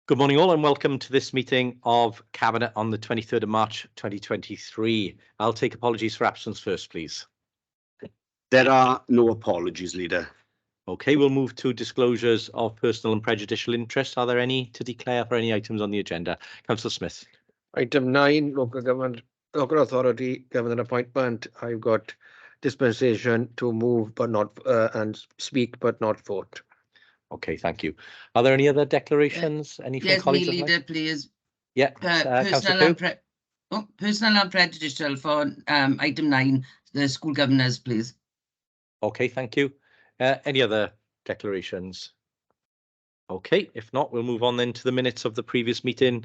Good morning all and welcome to this meeting of Cabinet on the 23rd of March 2023. I'll take apologies for absence first, please. There are no apologies, Leader. Okay, we'll move to disclosures of personal and prejudicial interest. Are there any to declare for any items on the agenda? Councillor Smith. Item 9, local authority government appointment. I've got dispensation to move but not and speak but not vote. Okay, thank you. Are there any other declarations? Any from Yes, colleagues? Leader, please. Yeah, Personal and prejudicial for item 9, the school governors, please. Okay, thank you. Any other declarations? Okay, if not, we'll move on then to the minutes of the previous meeting.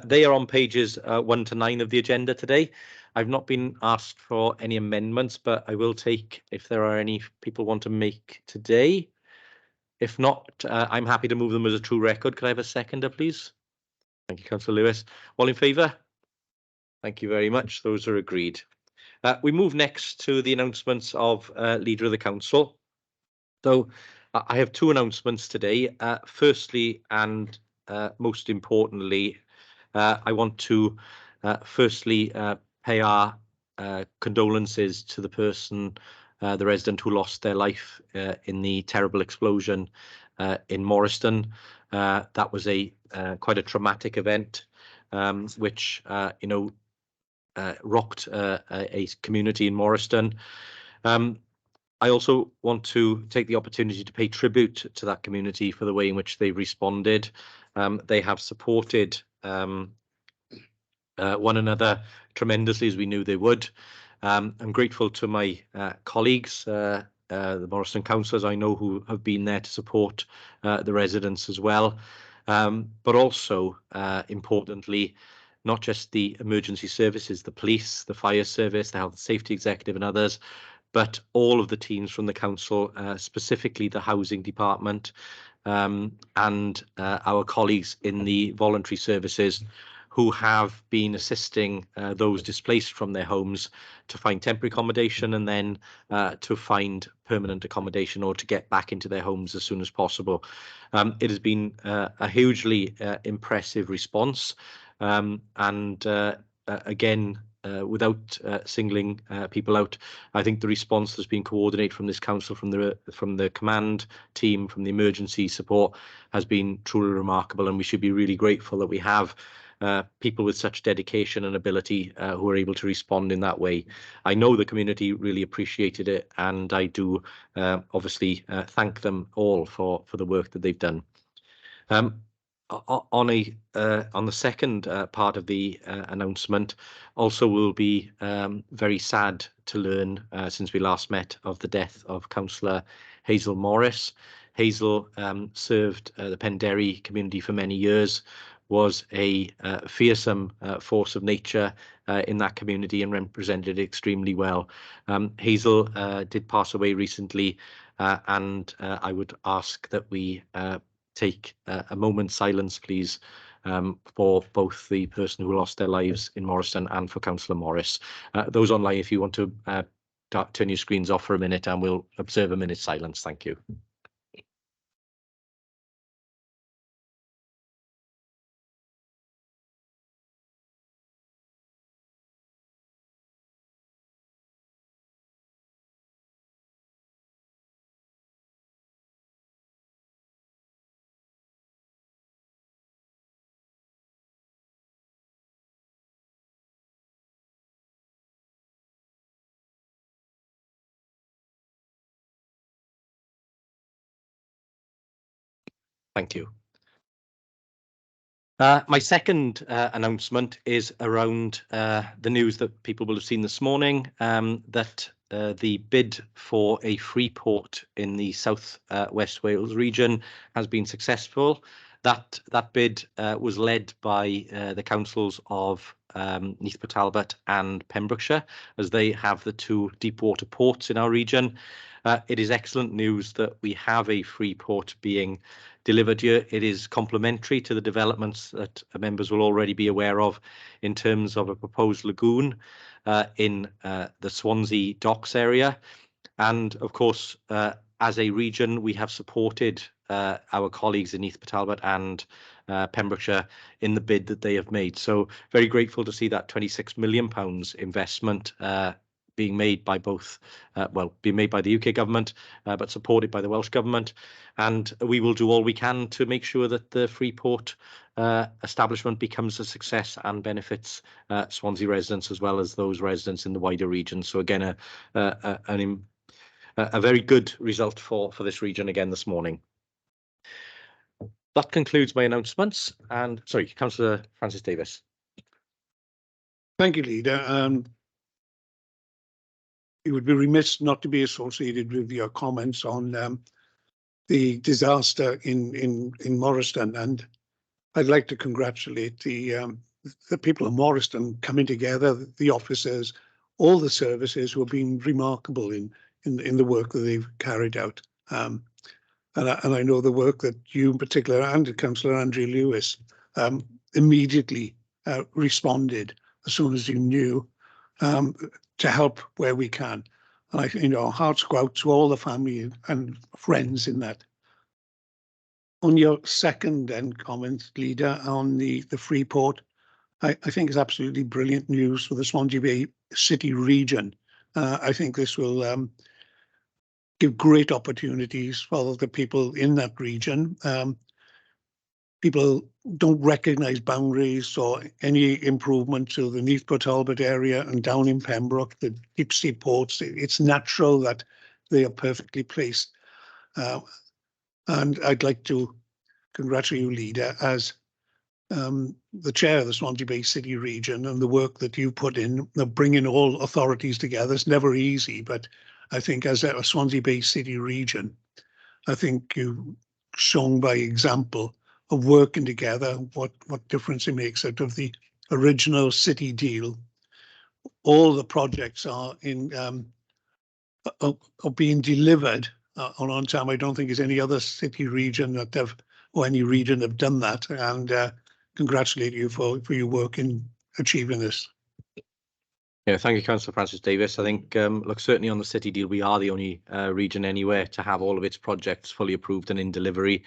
They are on pages 1 to 9 of the agenda today. I've not been asked for any amendments, but I will take if there are any people want to make today. If not, I'm happy to move them as a true record. Could I have a seconder, please? Thank you, Councillor Lewis. All in favour? Thank you very much. Those are agreed. We move next to the announcements of Leader of the Council. So I have two announcements today. Firstly, and most importantly, I want to firstly pay our condolences to the person, the resident who lost their life in the terrible explosion in Morriston. That was quite a traumatic event, which rocked a community in Morriston. I also want to take the opportunity to pay tribute to that community for the way in which they responded. They have supported one another tremendously, as we knew they would. I'm grateful to my colleagues, the Morriston councillors I know who have been there to support the residents as well. But also, importantly, not just the emergency services, the police, the fire service, the health and safety executive and others, but all of the teams from the council, specifically the housing department, and our colleagues in the voluntary services who have been assisting those displaced from their homes to find temporary accommodation and then to find permanent accommodation or to get back into their homes as soon as possible. It has been a hugely impressive response, and again, without singling people out, I think the response that's been coordinated from this council, from the command team, from the emergency support, has been truly remarkable, and we should be really grateful that we have people with such dedication and ability who are able to respond in that way. I know the community really appreciated it, and I do obviously thank them all for the work that they've done. On the second part of the announcement, also we'll be very sad to learn, since we last met, of the death of Councillor Hazel Morris. Hazel served the Penderry community for many years, was a fearsome force of nature in that community and represented it extremely well. Hazel did pass away recently, and I would ask that we take a moment's silence, please, for both the person who lost their lives in Morriston and for Councillor Morris. Those online, if you want to turn your screens off for a minute, and we'll observe a minute's silence. Thank you. Thank you. My second announcement is around the news that people will have seen this morning, that the bid for a free port in the South West Wales region has been successful. That bid was led by the councils of Neath Talbot and Pembrokeshire, as they have the two deep water ports in our region. It is excellent news that we have a free port being delivered here. It is complementary to the developments that members will already be aware of in terms of a proposed lagoon in the Swansea docks area. And of course, as a region, we have supported our colleagues in East Talbot and Pembrokeshire in the bid that they have made. So very grateful to see that £26 million investment being made by both, being made by the UK government, but supported by the Welsh government. And we will do all we can to make sure that the Freeport establishment becomes a success and benefits Swansea residents as well as those residents in the wider region. So again, a very good result for this region again this morning. That concludes my announcements. And sorry, Councillor Francis Davis. Thank you, Leader. It would be remiss not to be associated with your comments on the disaster in Morriston, and I'd like to congratulate the people of Morriston coming together, the officers, all the services who have been remarkable in the work that they've carried out. And I know the work that you in particular and Councillor Andrew Lewis immediately responded as soon as you knew to help where we can. And our hearts go out to all the family and friends in that. On your second comment, Leader, on the Freeport, I think it's absolutely brilliant news for the Swansea Bay City region. I think this will give great opportunities for the people in that region. People don't recognise boundaries or any improvement to the Neath Talbot area and down in Pembroke, the deep sea ports. It's natural that they are perfectly placed. And I'd like to congratulate you, Leader, as the chair of the Swansea Bay City region, and the work that you put in of bringing all authorities together. It's never easy, but I think as a Swansea Bay City region, I think you've shown by example of working together what difference it makes out of the original city deal. All the projects are being delivered on time. I don't think there's any other city region that have, or any region have done that, and congratulate you for your work in achieving this. Yeah, thank you, Councillor Francis Davis. I think, look, certainly on the city deal, we are the only region anywhere to have all of its projects fully approved and in delivery.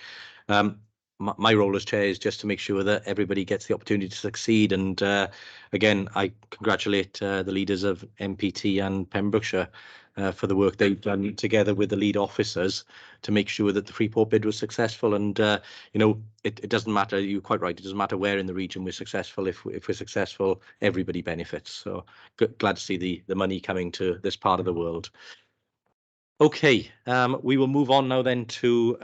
My role as chair is just to make sure that everybody gets the opportunity to succeed. And again, I congratulate the leaders of MPT and Pembrokeshire for the work they've done together with the lead officers to make sure that the Freeport bid was successful. And it doesn't matter. You're quite right. It doesn't matter where in the region we're successful. If we're successful, everybody benefits. So glad to see the money coming to this part of the world. Okay, we will move on now then to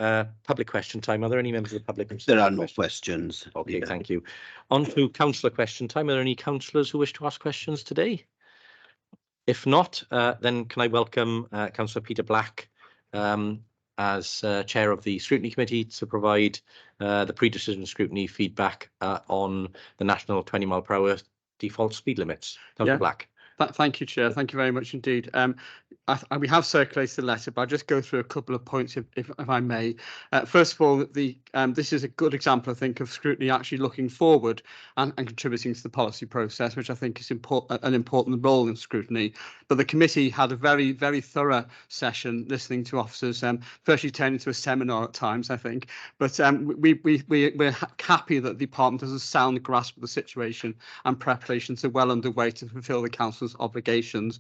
public question time. Are there any members of the public? There are no questions. Okay, thank you. On to councillor question time. Are there any councillors who wish to ask questions today? If not, then can I welcome Councillor Peter Black as chair of the scrutiny committee to provide the pre-decision scrutiny feedback on the national 20-mile-per-hour default speed limits. Councillor Black. Thank you, Chair. Thank you very much indeed. We have circulated the letter, but I'll just go through a couple of points, if I may. First of all, this is a good example, I think, of scrutiny actually looking forward and contributing to the policy process, which I think is an important role in scrutiny. But the committee had a very, very thorough session listening to officers, virtually turned into a seminar at times, I think. But we're happy that the department has a sound grasp of the situation and preparations are well underway to fulfil the council's obligations.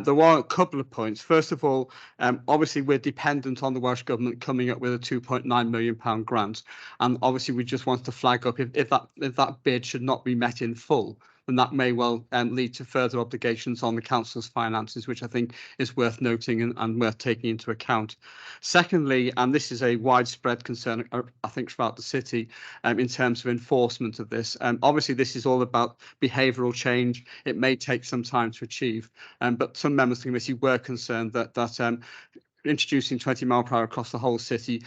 There were a couple of points. First of all, obviously we're dependent on the Welsh Government coming up with a £2.9 million grant, and obviously we just want to flag up if that bid should not be met in full, then that may well lead to further obligations on the council's finances, which I think is worth noting and worth taking into account. Secondly, and this is a widespread concern, I think, throughout the city in terms of enforcement of this. Obviously, this is all about behavioural change. It may take some time to achieve, but some members of the committee were concerned that introducing 20 mile per hour across the whole city,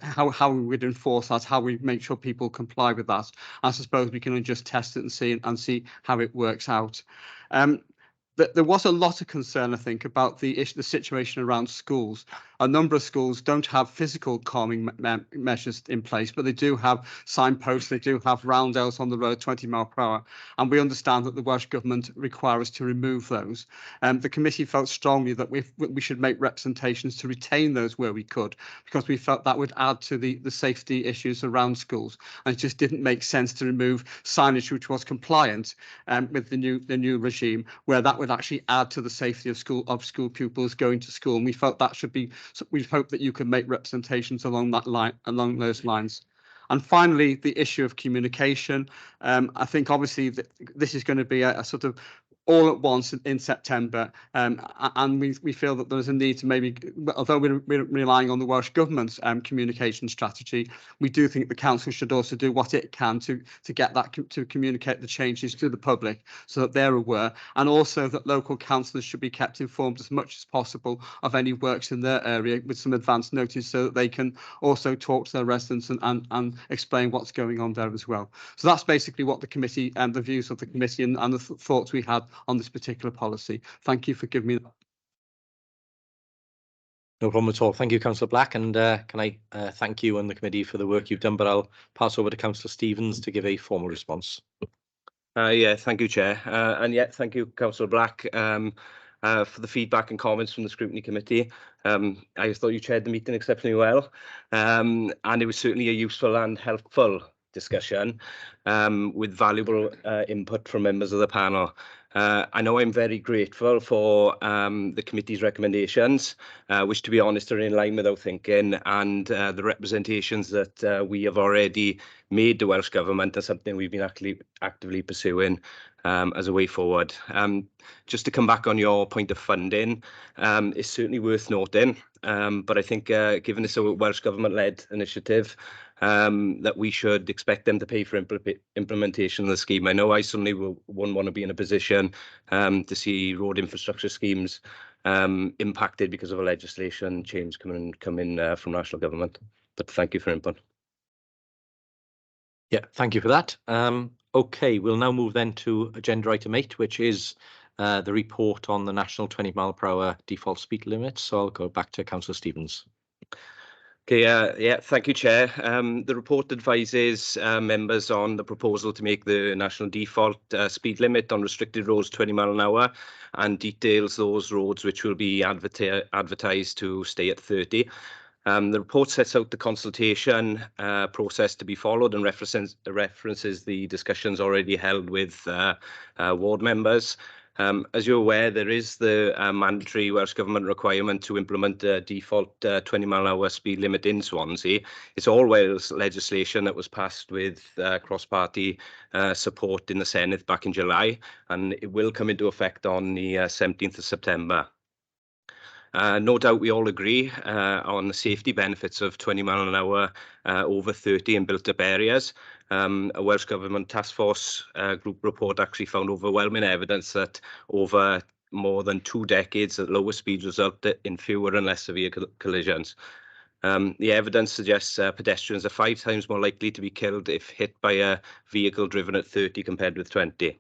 how we would enforce that, how we make sure people comply with that. I suppose we can just test it and see how it works out. There was a lot of concern, I think, about the situation around schools. A number of schools don't have physical calming measures in place, but they do have signposts, they do have roundels on the road 20 miles per hour, and we understand that the Welsh Government require us to remove those. The committee felt strongly that we should make representations to retain those where we could, because we felt that would add to the safety issues around schools, and it just didn't make sense to remove signage which was compliant with the new regime, where that would actually add to the safety of school pupils going to school. And we felt that should be. We hope that you can make representations along those lines. And finally, the issue of communication. I think obviously this is going to be a sort of all at once in September, and we feel that there's a need to maybe, although we're relying on the Welsh Government's communication strategy, we do think the council should also do what it can to get that to communicate the changes to the public so that they're aware, and also that local councillors should be kept informed as much as possible of any works in their area with some advance notice, so that they can also talk to their residents and explain what's going on there as well. So that's basically what the committee and the views of the committee and the thoughts we had on this particular policy. Thank you for giving me that. No problem at all. Thank you, Councillor Black, and can I thank you and the committee for the work you've done, but I'll pass over to Councillor Stevens to give a formal response. Yeah, thank you, Chair. And yeah, thank you, Councillor Black, for the feedback and comments from the Scrutiny Committee. I thought you chaired the meeting exceptionally well, and it was certainly a useful and helpful discussion with valuable input from members of the panel. I know I'm very grateful for the committee's recommendations, which, to be honest, are in line with our thinking, and the representations that we have already made to Welsh Government are something we've been actively pursuing as a way forward. Just to come back on your point of funding, it's certainly worth noting, but I think given this a Welsh Government-led initiative, that we should expect them to pay for implementation of the scheme. I know I certainly wouldn't want to be in a position to see road infrastructure schemes impacted because of a legislation change coming from national government. But thank you for input. Yeah, thank you for that. Okay, we'll now move then to agenda item 8, which is the report on the national 20 mile per hour default speed limit. So I'll go back to Councillor Stevens. Okay, yeah, thank you, Chair. The report advises members on the proposal to make the national default speed limit on restricted roads 20 mile an hour, and details those roads which will be advertised to stay at 30. The report sets out the consultation process to be followed and references the discussions already held with ward members. As you're aware, there is the mandatory Welsh Government requirement to implement a default 20 mile an hour speed limit in Swansea. It's all Wales legislation that was passed with cross-party support in the Senedd back in July, and it will come into effect on the 17th of September. No doubt we all agree on the safety benefits of 20 mile an hour over 30 in built-up areas. A Welsh Government Task Force group report actually found overwhelming evidence that over more than 2 decades that lower speeds result in fewer and less severe collisions. The evidence suggests pedestrians are 5 times more likely to be killed if hit by a vehicle driven at 30 compared with 20.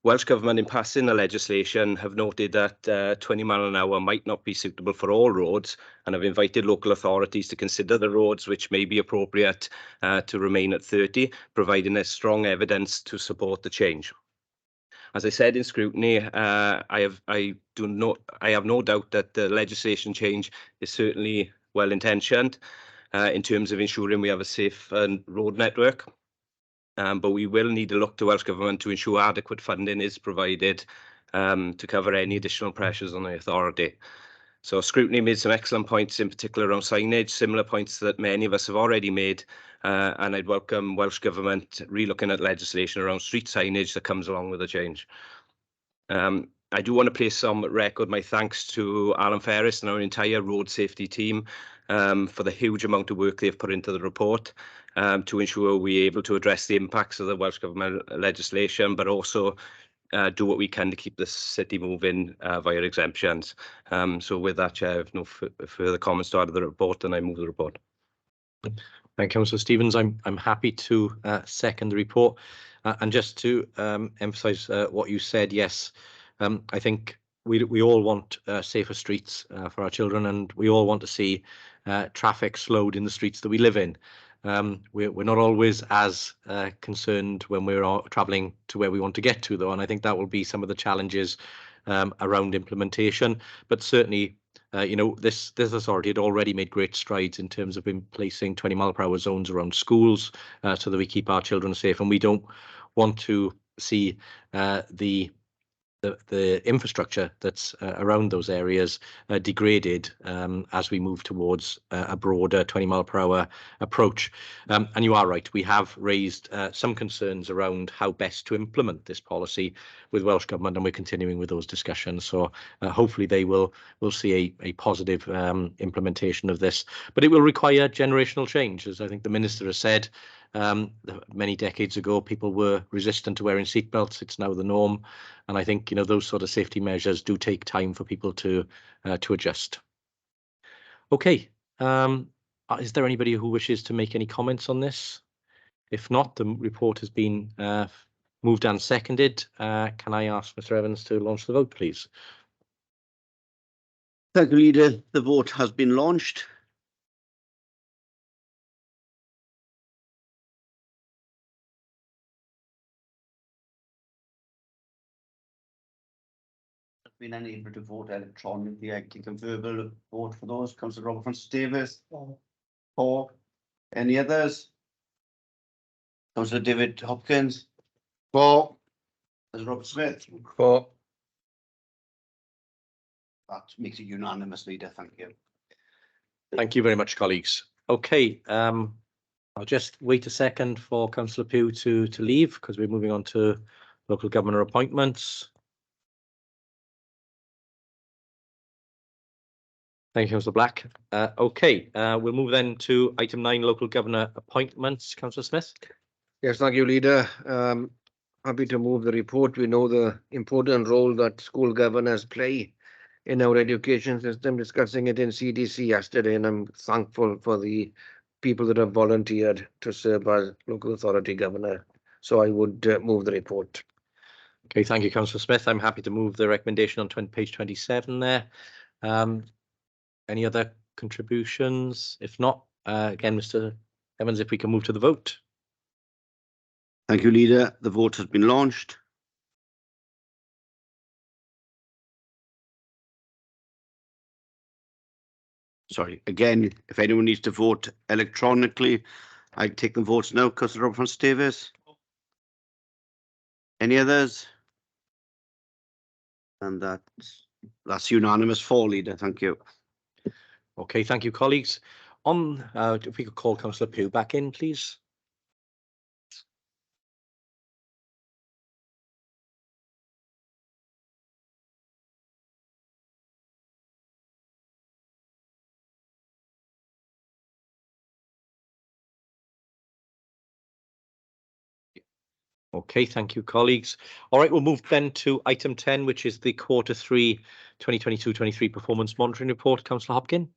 Welsh Government, in passing the legislation, have noted that 20 mile an hour might not be suitable for all roads, and have invited local authorities to consider the roads which may be appropriate to remain at 30, providing there's strong evidence to support the change. As I said in scrutiny, I have no doubt that the legislation change is certainly well intentioned in terms of ensuring we have a safe road network. But we will need to look to Welsh Government to ensure adequate funding is provided to cover any additional pressures on the authority. So scrutiny made some excellent points, in particular around signage, similar points that many of us have already made, and I'd welcome Welsh Government re-looking at legislation around street signage that comes along with the change. I do want to place on record my thanks to Alan Ferris and our entire road safety team for the huge amount of work they've put into the report to ensure we're able to address the impacts of the Welsh Government legislation, but also do what we can to keep the city moving via exemptions. So with that, Chair, I have no further comments to add to the report, and I move the report. Thank you, Councillor Stevens. I'm happy to second the report, and just to emphasise what you said. Yes, I think we all want safer streets for our children, and we all want to see traffic slowed in the streets that we live in. We're not always as concerned when we're traveling to where we want to get to, though, and I think that will be some of the challenges around implementation. But certainly, this authority had already made great strides in terms of placing 20-mile-per-hour zones around schools so that we keep our children safe, and we don't want to see the infrastructure that's around those areas degraded as we move towards a broader 20-mile-per-hour approach. And you are right, we have raised some concerns around how best to implement this policy with Welsh Government, and we're continuing with those discussions. So hopefully they will see a positive implementation of this. But it will require generational change, as I think the Minister has said. Many decades ago, people were resistant to wearing seatbelts. It's now the norm, and I think those sort of safety measures do take time for people to adjust. Okay, is there anybody who wishes to make any comments on this? If not, the report has been moved and seconded. Can I ask Mr. Evans to launch the vote, please? Thank you, Leader. The vote has been launched. Been unable to vote electronically. I can verbal vote for those. Councillor Robert Francis Davis. Four. Any others? Councillor David Hopkins. Four. Councillor Robert Smith. For. That makes it unanimous, Leader. Thank you. Thank you very much, colleagues. Okay, I'll just wait a second for Councillor Pugh to leave, because we're moving on to local government appointments. Thank you, Councillor Black. Okay, we'll move then to item 9, local governor appointments. Councillor Smith. Yes, thank you, Leader. Happy to move the report. We know the important role that school governors play in our education system, discussing it in CDC yesterday, and I'm thankful for the people that have volunteered to serve as local authority governor. So I would move the report. Okay, thank you, Councillor Smith. I'm happy to move the recommendation on page 27 there. Any other contributions? If not, again, Mr. Evans, if we can move to the vote. Thank you, Leader. The vote has been launched. Sorry, again, if anyone needs to vote electronically, I take the votes now. Councillor Robert Francis Davis. Any others? And that's unanimous for, Leader. Thank you. Okay, thank you, colleagues. If we could call Councillor Pugh back in, please. Okay, thank you, colleagues. All right, we'll move then to item 10, which is the Q3 2022-23 performance monitoring report. Councillor Hopkin.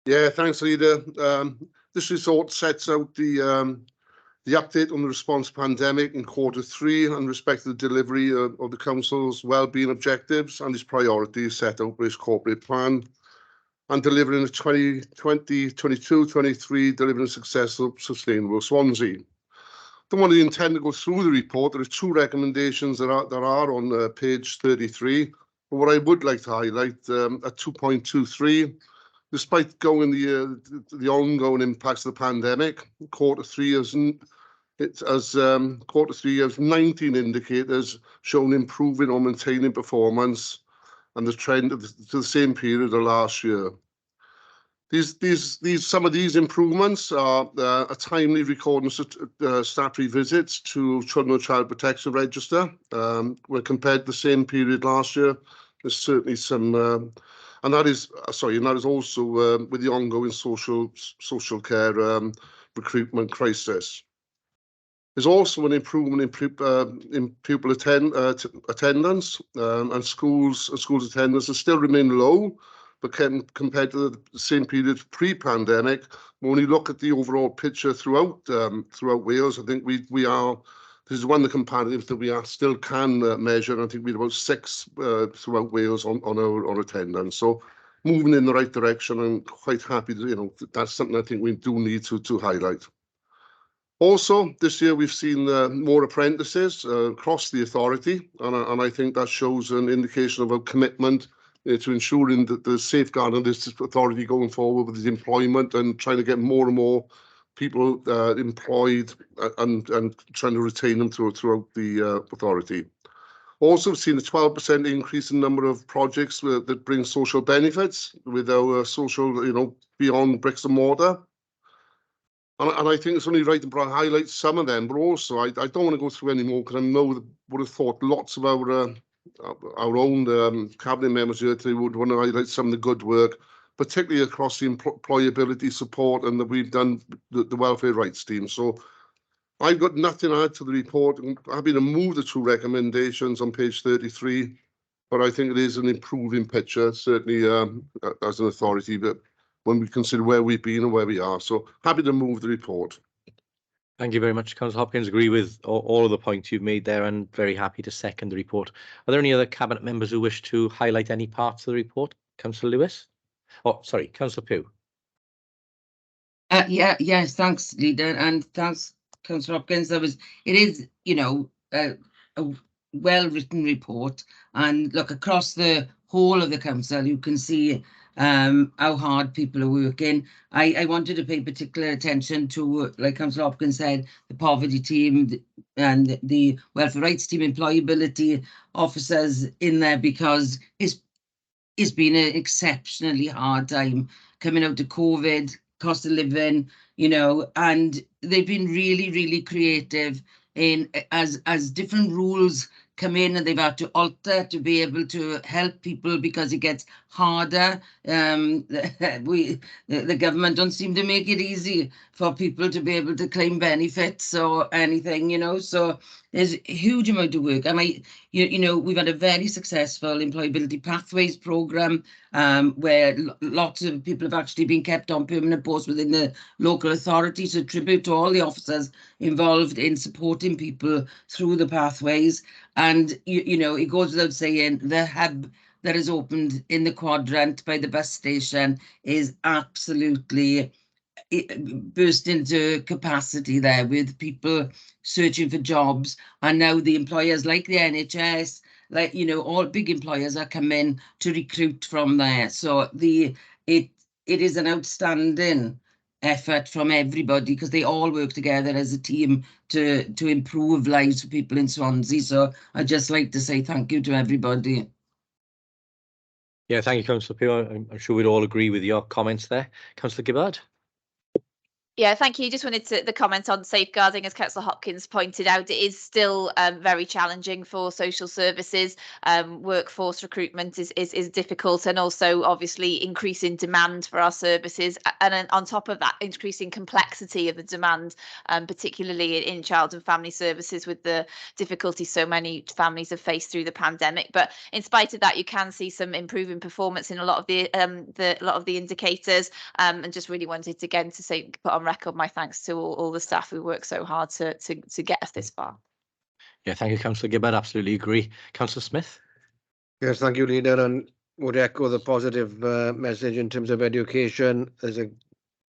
Yeah, thanks, Leader. This report sets out the update on the response to the pandemic in Q3 and respect to the delivery of the council's wellbeing objectives and its priorities set out by its corporate plan, and delivering the 2022-23 delivering a successful, sustainable Swansea. Don't want to intend to go through the report. There are 2 recommendations that are on page 33. But what I would like to highlight at 2.23, despite the ongoing impacts of the pandemic, Q3 has 19 indicators showing improving or maintaining performance and the trend to the same period of last year. Some of these improvements are a timely recording statutory visits to Children and Child Protection Register. When compared to the same period last year, there's certainly some, and that is also with the ongoing social care recruitment crisis. There's also an improvement in pupil attendance, and schools attendance has still remained low, but compared to the same period pre-pandemic, when you look at the overall picture throughout Wales, I think this is one of the comparatives that we still can measure. And I think we're about 6 throughout Wales on our attendance. So moving in the right direction. I'm quite happy that, that's something I think we do need to highlight. Also, this year we've seen more apprentices across the authority, and I think that shows an indication of a commitment to ensuring that the safeguarding of this authority going forward with the employment and trying to get more and more people employed and trying to retain them throughout the authority. Also, we've seen a 12% increase in number of projects that bring social benefits with our social, beyond bricks and mortar. And I think it's only right to highlight some of them, but also I don't want to go through any more because I know that would have thought lots of our own cabinet members here today would want to highlight some of the good work, particularly across the employability support and that we've done the welfare rights team. So I've got nothing to add to the report. I'm happy to move the 2 recommendations on page 33, but I think it is an improving picture, certainly as an authority, but when we consider where we've been and where we are. So happy to move the report. Thank you very much, Councillor Hopkins. Agree with all of the points you've made there and very happy to second the report. Are there any other Cabinet members who wish to highlight any parts of the report? Councillor Lewis? Oh, sorry, Councillor Pugh. Yes, thanks, Leader, and thanks, Councillor Hopkins. It is, a well-written report, and look, across the whole of the council, you can see how hard people are working. I wanted to pay particular attention to, like Councillor Hopkins said, the poverty team and the welfare rights team, employability officers in there, because it's been an exceptionally hard time coming out of COVID, cost of living, and they've been really, really creative in as different rules come in and they've had to alter to be able to help people because it gets harder. The government don't seem to make it easy for people to be able to claim benefits or anything, so there's a huge amount of work. We've had a very successful employability pathways program where lots of people have actually been kept on permanent posts within the local authority. So tribute to all the officers involved in supporting people through the pathways. And, it goes without saying, the hub that is opened in the quadrant by the bus station is absolutely burst into capacity there with people searching for jobs. And now the employers like the NHS, all big employers are coming to recruit from there. So it is an outstanding effort from everybody because they all work together as a team to improve lives for people in Swansea. So I'd just like to say thank you to everybody. Yeah, thank you, Councillor Pugh. I'm sure we'd all agree with your comments there. Councillor Gibbard. Yeah, thank you. Just wanted the comment on safeguarding, as Councillor Hopkins pointed out, it is still very challenging for social services. Workforce recruitment is difficult, and also obviously increasing demand for our services, and on top of that, increasing complexity of the demand, particularly in child and family services with the difficulty so many families have faced through the pandemic. But in spite of that, you can see some improving performance in a lot of the indicators, and just really wanted again to say, put on record my thanks to all the staff who worked so hard to get us this far. Yeah, thank you, Councillor Gibbard. Absolutely agree. Councillor Smith. Yes, thank you, Leader, and would echo the positive message in terms of education.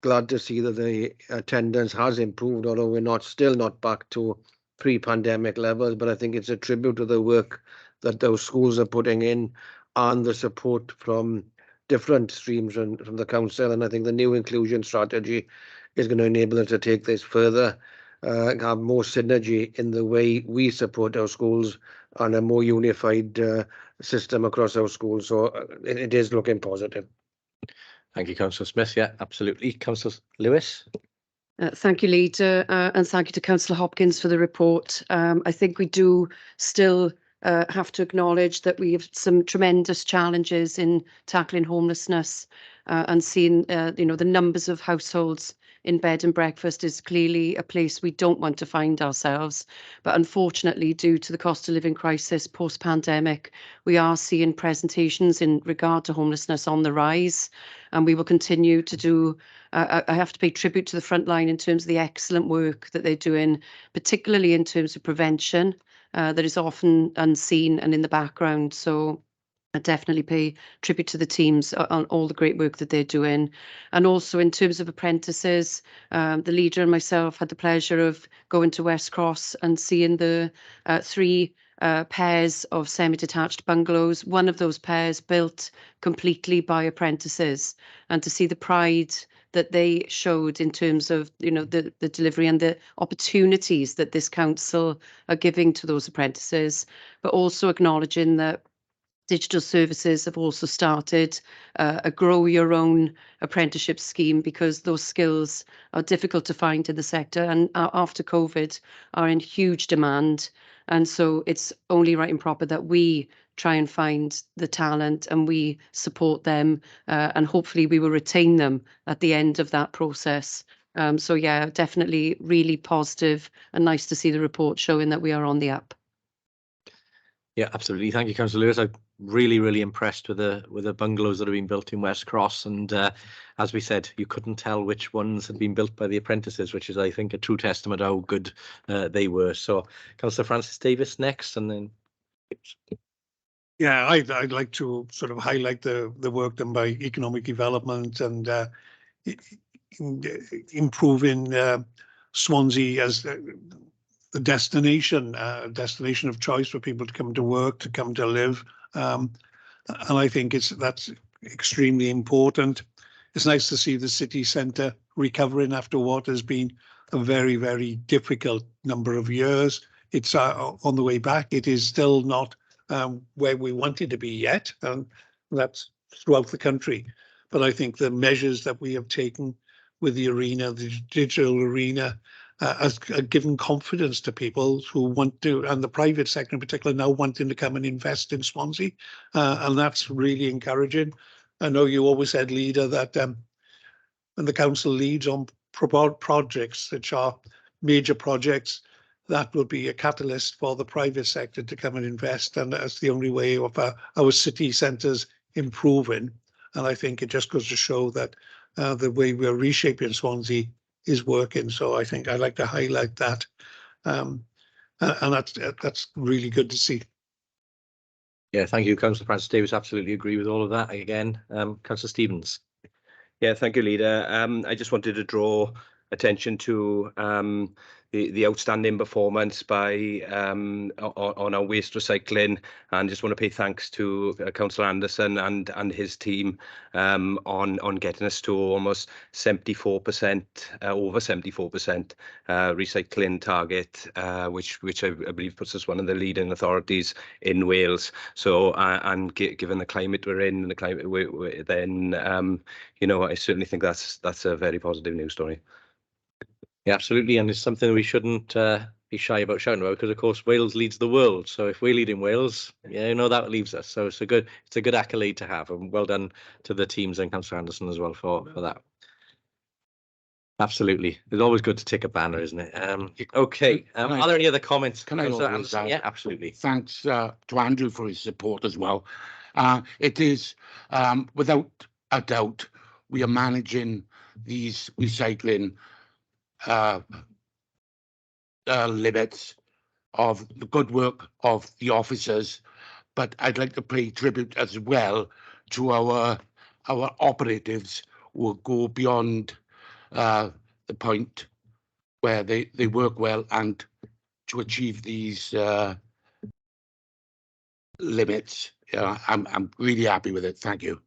Glad to see that the attendance has improved, although we're still not back to pre-pandemic levels. But I think it's a tribute to the work that those schools are putting in and the support from different streams from the council. And I think the new inclusion strategy is going to enable us to take this further, have more synergy in the way we support our schools and a more unified system across our schools. So it is looking positive. Thank you, Councillor Smith. Yeah, absolutely. Councillor Lewis. Thank you, Leader, and thank you to Councillor Hopkins for the report. I think we do still have to acknowledge that we have some tremendous challenges in tackling homelessness and seeing, the numbers of households in bed and breakfast is clearly a place we don't want to find ourselves. But unfortunately, due to the cost of living crisis post-pandemic, we are seeing presentations in regard to homelessness on the rise, and we will continue to do I have to pay tribute to the front line in terms of the excellent work that they're doing, particularly in terms of prevention, that is often unseen and in the background. So I definitely pay tribute to the teams on all the great work that they're doing. And also in terms of apprentices, the leader and myself had the pleasure of going to West Cross and seeing the 3 pairs of semi-detached bungalows, one of those pairs built completely by apprentices, and to see the pride that they showed in terms of, you know, the delivery and the opportunities that this council are giving to those apprentices, but also acknowledging that digital services have also started a grow your own apprenticeship scheme, because those skills are difficult to find in the sector and after COVID are in huge demand. And so it's only right and proper that we try and find the talent and we support them, and hopefully we will retain them at the end of that process. So yeah, definitely really positive and nice to see the report showing that we are on the up. Yeah, absolutely. Thank you, Councillor Lewis. I'm really impressed with the bungalows that have been built in West Cross, and as we said, you couldn't tell which ones had been built by the apprentices, which is, I think, a true testament how good they were. So, Councillor Francis Davis next, and then. Yeah, I'd like to sort of highlight the work done by economic development and improving Swansea as the destination of choice for people to come to work, to come to live, and I think that's extremely important. It's nice to see the city centre recovering after what has been a very difficult number of years. It's on the way back. It is still not where we want it to be yet, and that's throughout the country. But I think the measures that we have taken with the arena, the digital arena, has given confidence to people who want to, and the private sector in particular, now wanting to come and invest in Swansea, and that's really encouraging. I know you always said, Leader, that when the council leads on projects which are major projects, that will be a catalyst for the private sector to come and invest, and that's the only way of our city centres improving. And I think it just goes to show that the way we're reshaping Swansea is working. So I think I'd like to highlight that, and that's really good to see. Yeah, thank you, Councillor Francis Davis. Absolutely agree with all of that. Again, Councillor Stevens. Yeah, thank you, Leader. I just wanted to draw attention to the outstanding performance by on our waste recycling, and just want to pay thanks to Councillor Anderson and his team on getting us to almost 74%, over 74% recycling target, which I believe puts us one of the leading authorities in Wales. So and given the climate we're in, and the climate then you know, I certainly think that's a very positive news story. Yeah, absolutely, and it's something we shouldn't be shy about shouting about, because of course Wales leads the world. So if we lead in Wales, yeah, you know, that leaves us. So it's a good accolade to have, and well done to the teams and Councillor Anderson as well for that. Absolutely, it's always good to take a banner, isn't it? Okay, are there any other comments? Can I always, yeah, absolutely. Thanks to Andrew for his support as well. It is without a doubt we are managing these recycling limits of the good work of the officers, but I'd like to pay tribute as well to our operatives who go beyond the point where they work well and to achieve these limits. I'm really happy with it. Thank you.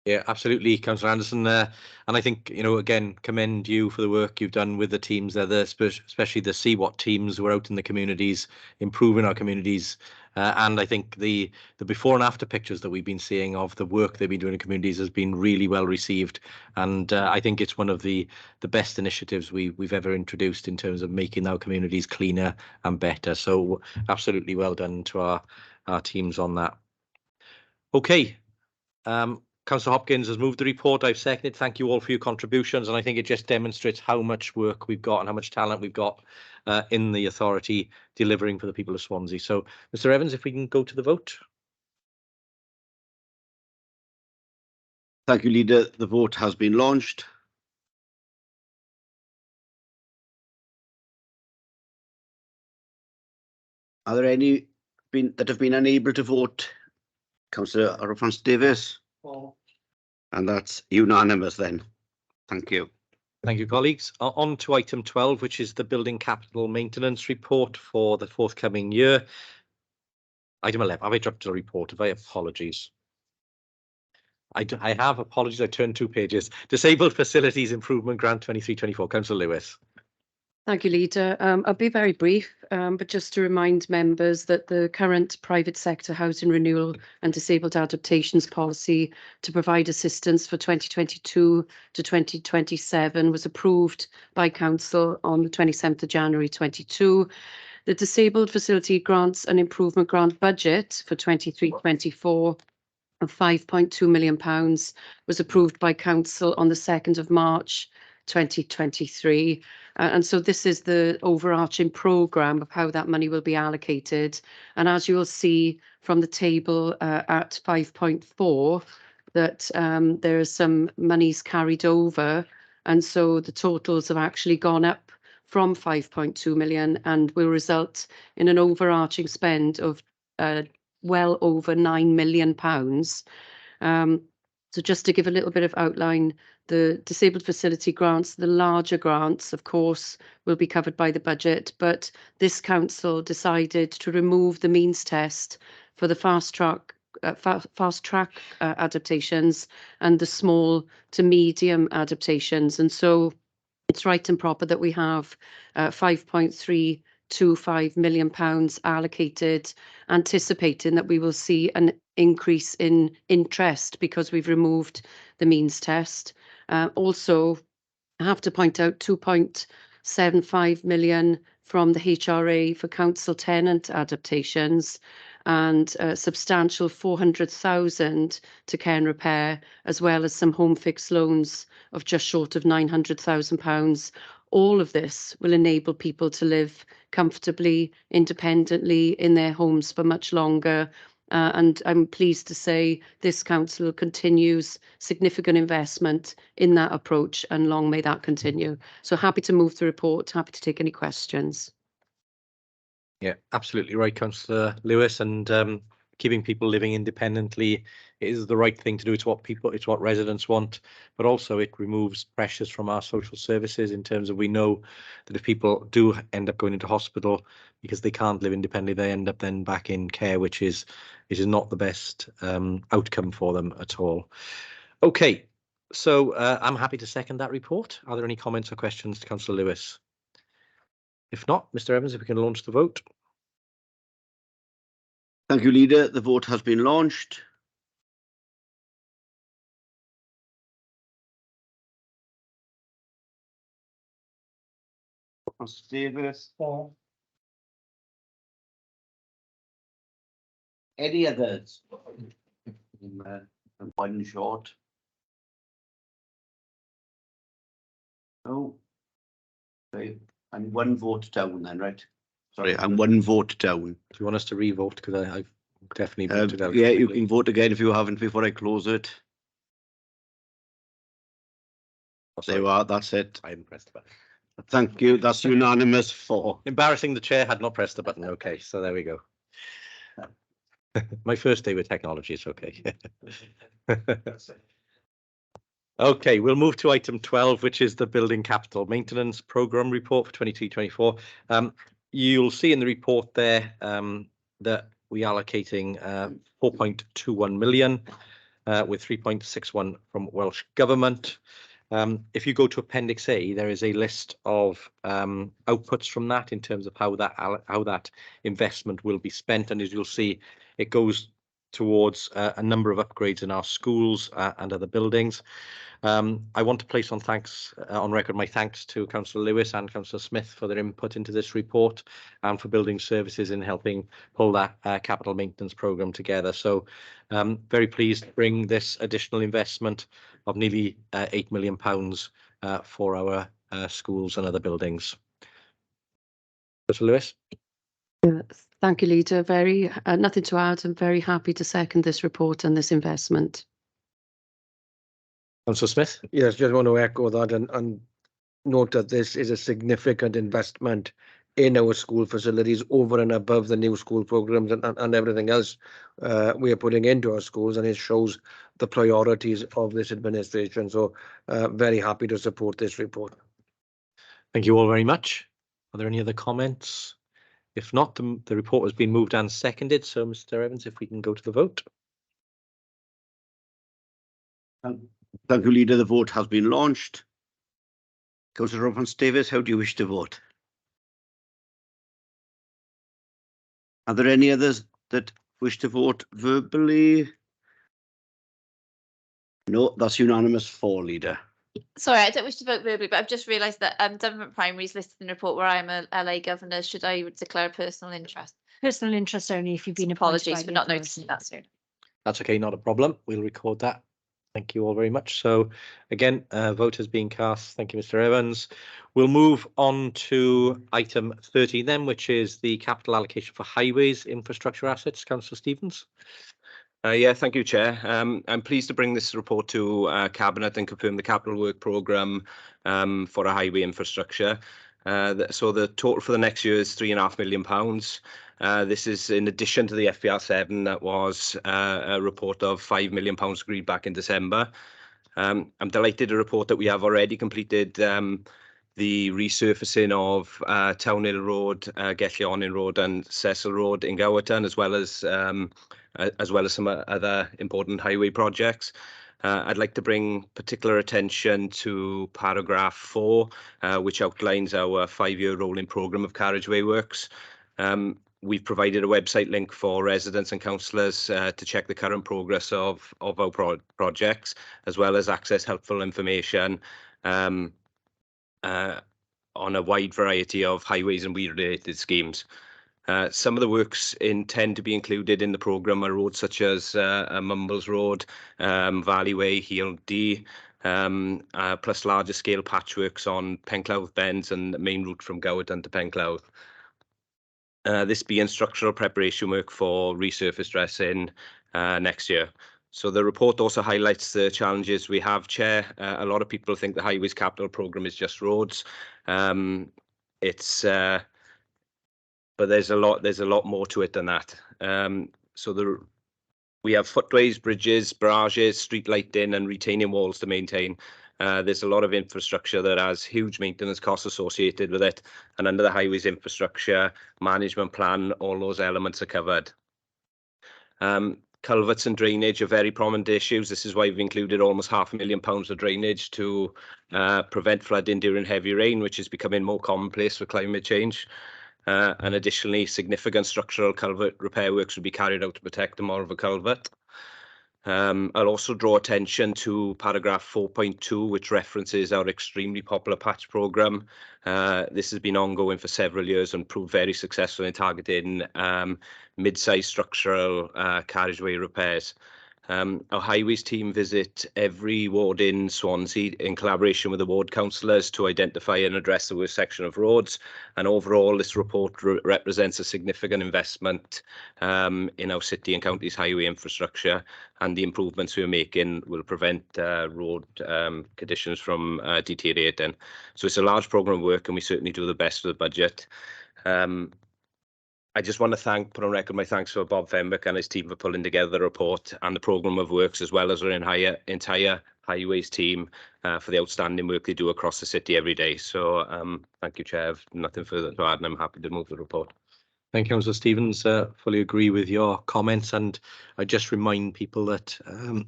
Yeah, absolutely, Councillor Anderson. And I think, you know, again, commend you for the work you've done with the teams there, especially the CWAT teams who are out in the communities, improving our communities. And I think the before and after pictures that we've been seeing of the work they've been doing in communities has been really well received. And I think it's one of the best initiatives we've ever introduced in terms of making our communities cleaner and better. So absolutely well done to our teams on that. Okay. Councillor Hopkins has moved the report. I've seconded. Thank you all for your contributions, and I think it just demonstrates how much work we've got and how much talent we've got in the authority delivering for the people of Swansea. So, Mr. Evans, if we can go to the vote. Thank you, Leader. The vote has been launched. Are there any that have been unable to vote? Councillor Arfon Davies? And that's unanimous then. Thank you. Thank you, colleagues. On to item 12, which is the building capital maintenance report for the forthcoming year. Item 11, have I dropped a report? Have I? Apologies. I have apologies. I turned 2 pages. Disabled Facilities Improvement Grant 23-24. Councillor Lewis. Thank you, Leader. I'll be very brief, but just to remind members that the current private sector housing renewal and disabled adaptations policy to provide assistance for 2022 to 2027 was approved by Council on the 27th of January 22. The Disabled Facility Grants and Improvement Grant budget for 23-24 of £5.2 million was approved by Council on the 2nd of March 2023. And so this is the overarching programme of how that money will be allocated. And as you will see from the table at 5.4, that there are some monies carried over. And so the totals have actually gone up from 5.2 million and will result in an overarching spend of well over £9 million. So just to give a little bit of outline, the disabled facility grants, the larger grants, of course, will be covered by the budget, but this council decided to remove the means test for the fast track adaptations and the small to medium adaptations. And so it's right and proper that we have £5.325 million allocated, anticipating that we will see an increase in interest because we've removed the means test. Also, I have to point out 2.75 million from the HRA for council tenant adaptations and a substantial 400,000 to care and repair, as well as some home fix loans of just short of £900,000. All of this will enable people to live comfortably, independently in their homes for much longer. And I'm pleased to say this council continues significant investment in that approach, and long may that continue. So happy to move the report, happy to take any questions. Yeah, absolutely right, Councillor Lewis. And keeping people living independently is the right thing to do. It's what residents want, but also it removes pressures from our social services in terms of, we know that if people do end up going into hospital because they can't live independently, they end up then back in care, which is not the best outcome for them at all. Okay, so I'm happy to second that report. Are there any comments or questions to Councillor Lewis? If not, Mr. Evans, if we can launch the vote. Thank you, Leader. The vote has been launched. Davis. Any others? One short. No. Okay. And one vote down then, right? Sorry, and one vote down. Do you want us to re-vote? Because I've definitely voted out. Yeah, you can vote again if you haven't before I close it. There you are, that's it. I haven't pressed the button. Thank you, that's unanimous for. Embarrassing, the chair had not pressed the button. Okay, so there we go. My first day with technology is okay. Okay, we'll move to item 12, which is the Building Capital Maintenance Programme report for 23-24. You'll see in the report there that we are allocating 4.21 million with 3.61 from Welsh Government. If you go to Appendix A, there is a list of outputs from that in terms of how that investment will be spent. And as you'll see, it goes towards a number of upgrades in our schools and other buildings. I want to place on record my thanks to Councillor Lewis and Councillor Smith for their input into this report and for Building Services in helping pull that capital maintenance programme together. So very pleased to bring this additional investment of nearly £8 million for our schools and other buildings. Councillor Lewis. Thank you, Leader. Nothing to add. I'm very happy to second this report and this investment. Councillor Smith. Yes, just want to echo that and note that this is a significant investment in our school facilities over and above the new school programs and everything else we are putting into our schools, and it shows the priorities of this administration. So very happy to support this report. Thank you all very much. Are there any other comments? If not, the report has been moved and seconded. So, Mr. Evans, if we can go to the vote. Thank you, Leader. The vote has been launched. Councillor Robertson-Davies, how do you wish to vote? Are there any others that wish to vote verbally? No, that's unanimous for, Leader. Sorry, I don't wish to vote verbally, but I've just realised that Government Primary is listed in the report where I'm a LA governor. Should I declare a personal interest? Personal interest only if you've been appointed by Apologies for the not authority. noticing that soon. That's okay, not a problem. We'll record that. Thank you all very much. So again, vote has been cast. Thank you, Mr. Evans. We'll move on to item 13 then, which is the capital allocation for highways infrastructure assets. Councillor Stevens. Yeah, thank you, Chair. I'm pleased to bring this report to Cabinet and confirm the capital work programme for a highway infrastructure. So the total for the next year is £3.5 million. This is in addition to the FPR7 that was a report of £5 million agreed back in December. I'm delighted to report that we have already completed the resurfacing of Town Hill Road, Gellion Road and Cecil Road in Gowerton, as well as some other important highway projects. I'd like to bring particular attention to paragraph 4, which outlines our 5-year rolling programme of carriageway works. We've provided a website link for residents and councillors to check the current progress of our projects, as well as access helpful information on a wide variety of highways and weed-related schemes. Some of the works intend to be included in the programme are roads such as Mumbles Road, Valleyway, Heel D, plus larger scale patchworks on Penclouth Bends and the main route from Gowerton to Penclouth. This being structural preparation work for resurface dressing next year. So the report also highlights the challenges we have, Chair. A lot of people think the Highways Capital Programme is just roads. But there's a lot more to it than that. We have footways, bridges, barrages, street lighting and retaining walls to maintain. There's a lot of infrastructure that has huge maintenance costs associated with it, and under the Highways Infrastructure Management Plan, all those elements are covered. Culverts and drainage are very prominent issues. This is why we've included almost £500,000 of drainage to prevent flooding during heavy rain, which is becoming more commonplace with climate change. And additionally, significant structural culvert repair works will be carried out to protect the Morva culvert. I'll also draw attention to paragraph 4.2, which references our extremely popular patch programme. This has been ongoing for several years and proved very successful in targeting mid-sized structural carriageway repairs. Our highways team visit every ward in Swansea in collaboration with the ward councillors to identify and address the worst section of roads. And overall, this report represents a significant investment in our city and county's highway infrastructure, and the improvements we're making will prevent road conditions from deteriorating. So it's a large programme of work, and we certainly do the best with the budget. I just want to put on record my thanks for Bob Fenwick and his team for pulling together the report and the programme of works, as well as our entire highways team for the outstanding work they do across the city every day. So thank you, Chair. I've nothing further to add, and I'm happy to move the report. Thank you, Councillor Stevens. Fully agree with your comments, and I just remind people that in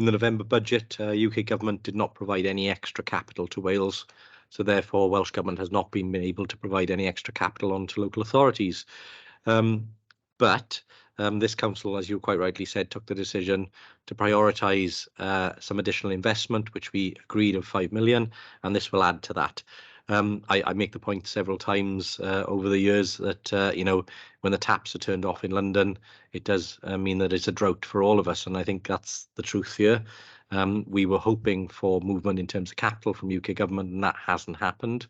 the November budget, UK government did not provide any extra capital to Wales. So therefore, Welsh Government has not been able to provide any extra capital onto local authorities. But this council, as you quite rightly said, took the decision to prioritise some additional investment, which we agreed of 5 million, and this will add to that. I make the point several times over the years that, when the taps are turned off in London, it does mean that it's a drought for all of us. And I think that's the truth here. We were hoping for movement in terms of capital from UK government, and that hasn't happened.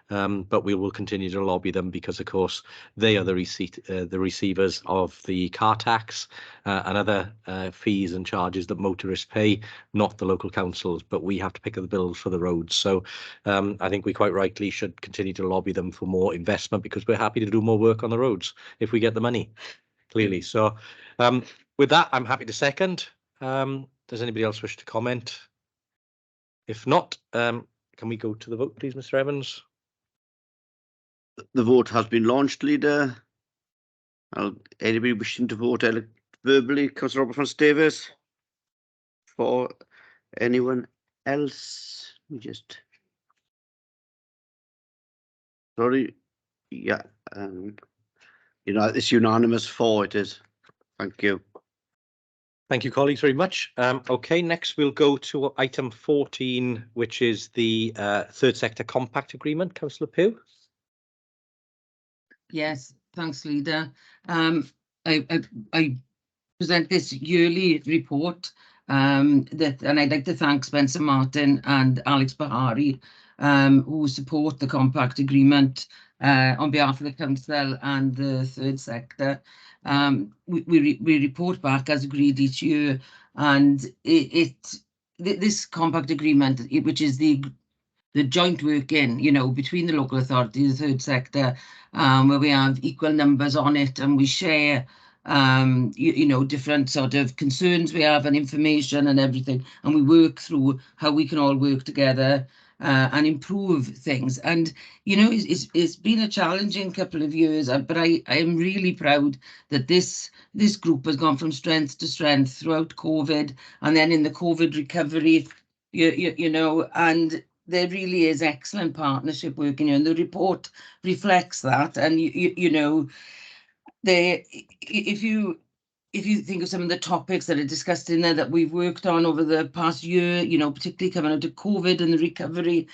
But we will continue to lobby them because, of course, they are the receivers of the car tax and other fees and charges that motorists pay, not the local councils. But we have to pick up the bills for the roads. So I think we quite rightly should continue to lobby them for more investment, because we're happy to do more work on the roads if we get the money, clearly. So with that, I'm happy to second. Does anybody else wish to comment? If not, can we go to the vote, please, Mr. Evans? The vote has been launched, Leader. Anybody wishing to vote verbally? Councillor Robertson-Davies. For anyone else? Just sorry. Yeah. It's unanimous for it is. Thank you. Thank you, colleagues, very much. OK, next we'll go to item 14, which is the third sector compact agreement. Councillor Pugh. Yes, thanks, Leader. I present this yearly report and I'd like to thank Spencer Martin and Alex Bahari, who support the compact agreement on behalf of the council and the third sector. We report back as agreed each year, and this compact agreement, which is the joint working, between the local authority, the third sector, where we have equal numbers on it, and we share, different sort of concerns we have and information and everything, and we work through how we can all work together and improve things. And it's been a challenging couple of years, but I am really proud that this group has gone from strength to strength throughout COVID, and then in the COVID recovery, and there really is excellent partnership working here, and the report reflects that. And if you think of some of the topics that are discussed in there that we've worked on over the past year, particularly coming out of COVID and the recovery,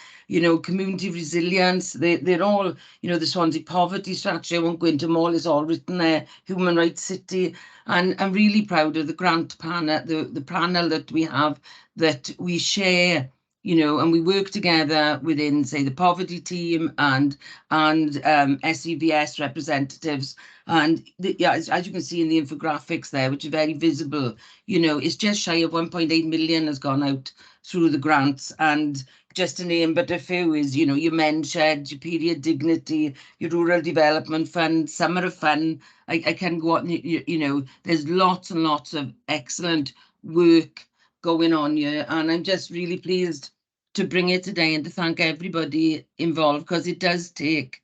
community resilience, they're all, the Swansea poverty strategy, I won't go into them all, it's all written there, human rights city. And I'm really proud of the grant panel, the panel that we have, that we share, and we work together within, say, the poverty team and SEVS representatives. And as you can see in the infographics there, which are very visible, it's just shy of 1.8 million has gone out through the grants. And just to name but a few is, your men's shed, your period dignity, your rural development fund, summer of fun. I can go on, there's lots and lots of excellent work going on here, and I'm just really pleased to bring it today and to thank everybody involved, because it does take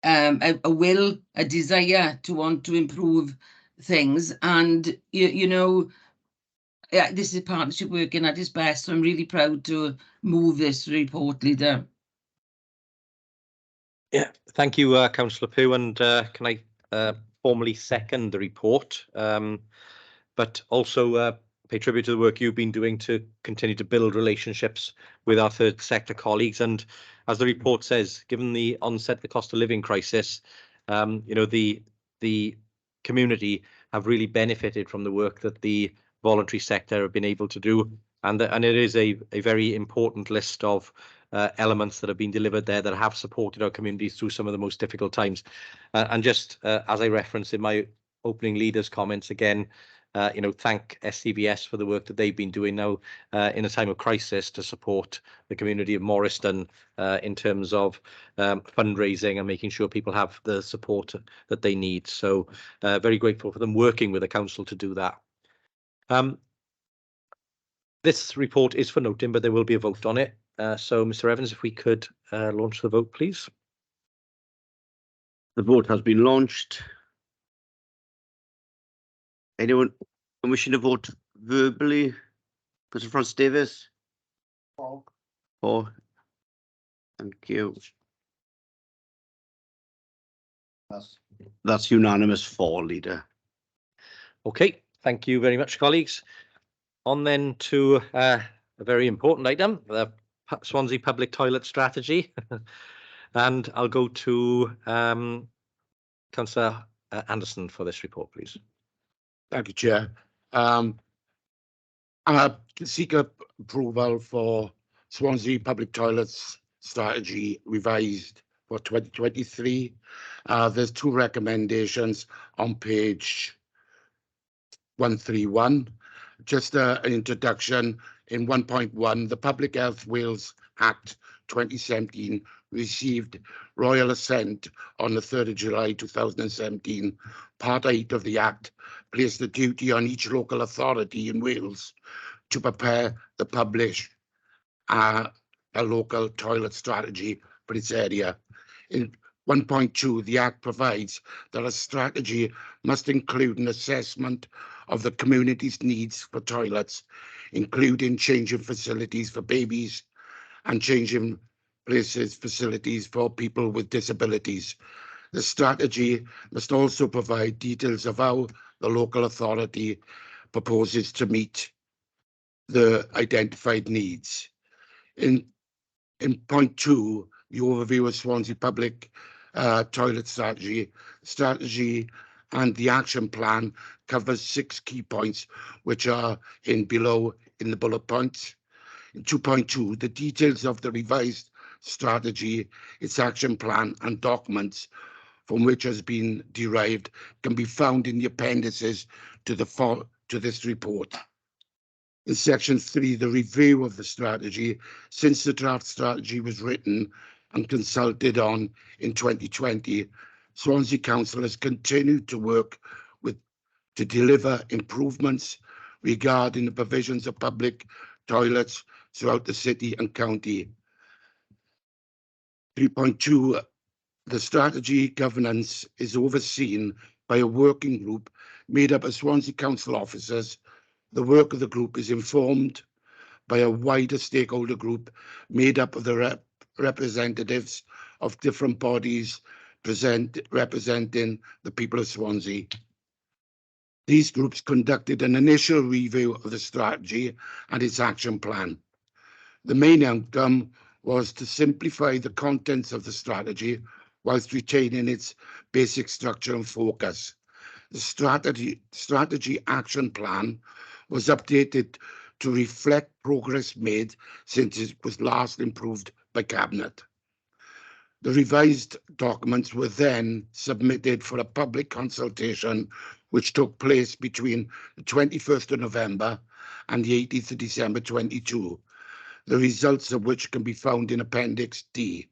a will, a desire to want to improve things. And this is partnership working at its best, so I'm really proud to move this report, Leader. Yeah, thank you, Councillor Pugh, and can I formally second the report, but also pay tribute to the work you've been doing to continue to build relationships with our third sector colleagues. And as the report says, given the onset of the cost of living crisis, the community have really benefited from the work that the voluntary sector have been able to do. And it is a very important list of elements that have been delivered there that have supported our communities through some of the most difficult times. And just as I referenced in my opening leaders' comments again, thank SCVS for the work that they've been doing now in a time of crisis to support the community of Morriston in terms of fundraising and making sure people have the support that they need. So very grateful for them working with the council to do that. This report is for noting, but there will be a vote on it. So, Mr. Evans, if we could launch the vote, please. The vote has been launched. Anyone wishing to vote verbally? Councillor Robertson-Davies. For. Thank you. That's unanimous for, Leader. OK, thank you very much, colleagues. On then to a very important item, the Swansea Public Toilet Strategy. And I'll go to Councillor Anderson for this report, please. Thank you, Chair. Seek approval for Swansea Public Toilets Strategy revised for 2023. There's 2 recommendations on page 131. Just an introduction. In 1.1, the Public Health Wales Act 2017 received royal assent on the 3rd of July 2017. Part 8 of the Act placed the duty on each local authority in Wales to prepare the publish a local toilet strategy for its area. In 1.2, the Act provides that a strategy must include an assessment of the community's needs for toilets, including changing facilities for babies and changing facilities for people with disabilities. The strategy must also provide details of how the local authority proposes to meet the identified needs. In point 2, the overview of Swansea Public Toilet Strategy and the action plan covers 6 key points, which are below in the bullet points. In 2.2, the details of the revised strategy, its action plan and documents from which has been derived can be found in the appendices to this report. In section 3, the review of the strategy. Since the draft strategy was written and consulted on in 2020, Swansea Council has continued to work to deliver improvements regarding the provisions of public toilets throughout the city and county. 3.2, the strategy governance is overseen by a working group made up of Swansea Council officers. The work of the group is informed by a wider stakeholder group made up of the representatives of different bodies representing the people of Swansea. These groups conducted an initial review of the strategy and its action plan. The main outcome was to simplify the contents of the strategy whilst retaining its basic structure and focus. The strategy action plan was updated to reflect progress made since it was last improved by Cabinet. The revised documents were then submitted for a public consultation, which took place between the 21st of November and the 18th of December 22, the results of which can be found in Appendix D.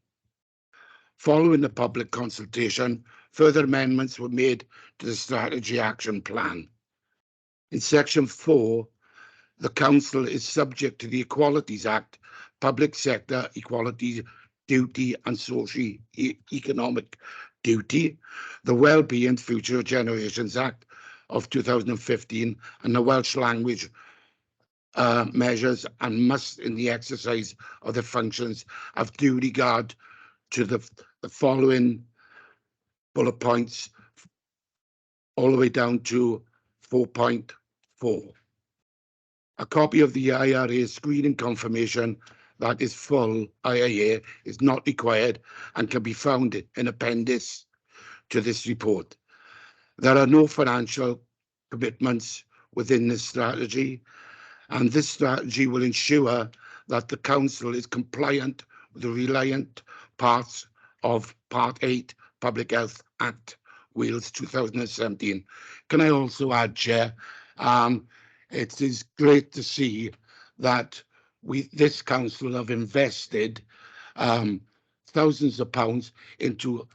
Following the public consultation, further amendments were made to the strategy action plan. In section 4, the Council is subject to the Equalities Act, Public Sector Equality Duty and Socio-Economic Duty, the Wellbeing Future Generations Act of 2015, and the Welsh Language measures, and must, in the exercise of the functions, have due regard to the following bullet points, all the way down to 4.4. A copy of the IRA screening confirmation that is full IIA is not required and can be found in appendix to this report. There are no financial commitments within this strategy, and this strategy will ensure that the Council is compliant with the reliant parts of Part 8 Public Health Act Wales 2017. Can I also add, Chair, it is great to see that this council have invested thousands of pounds into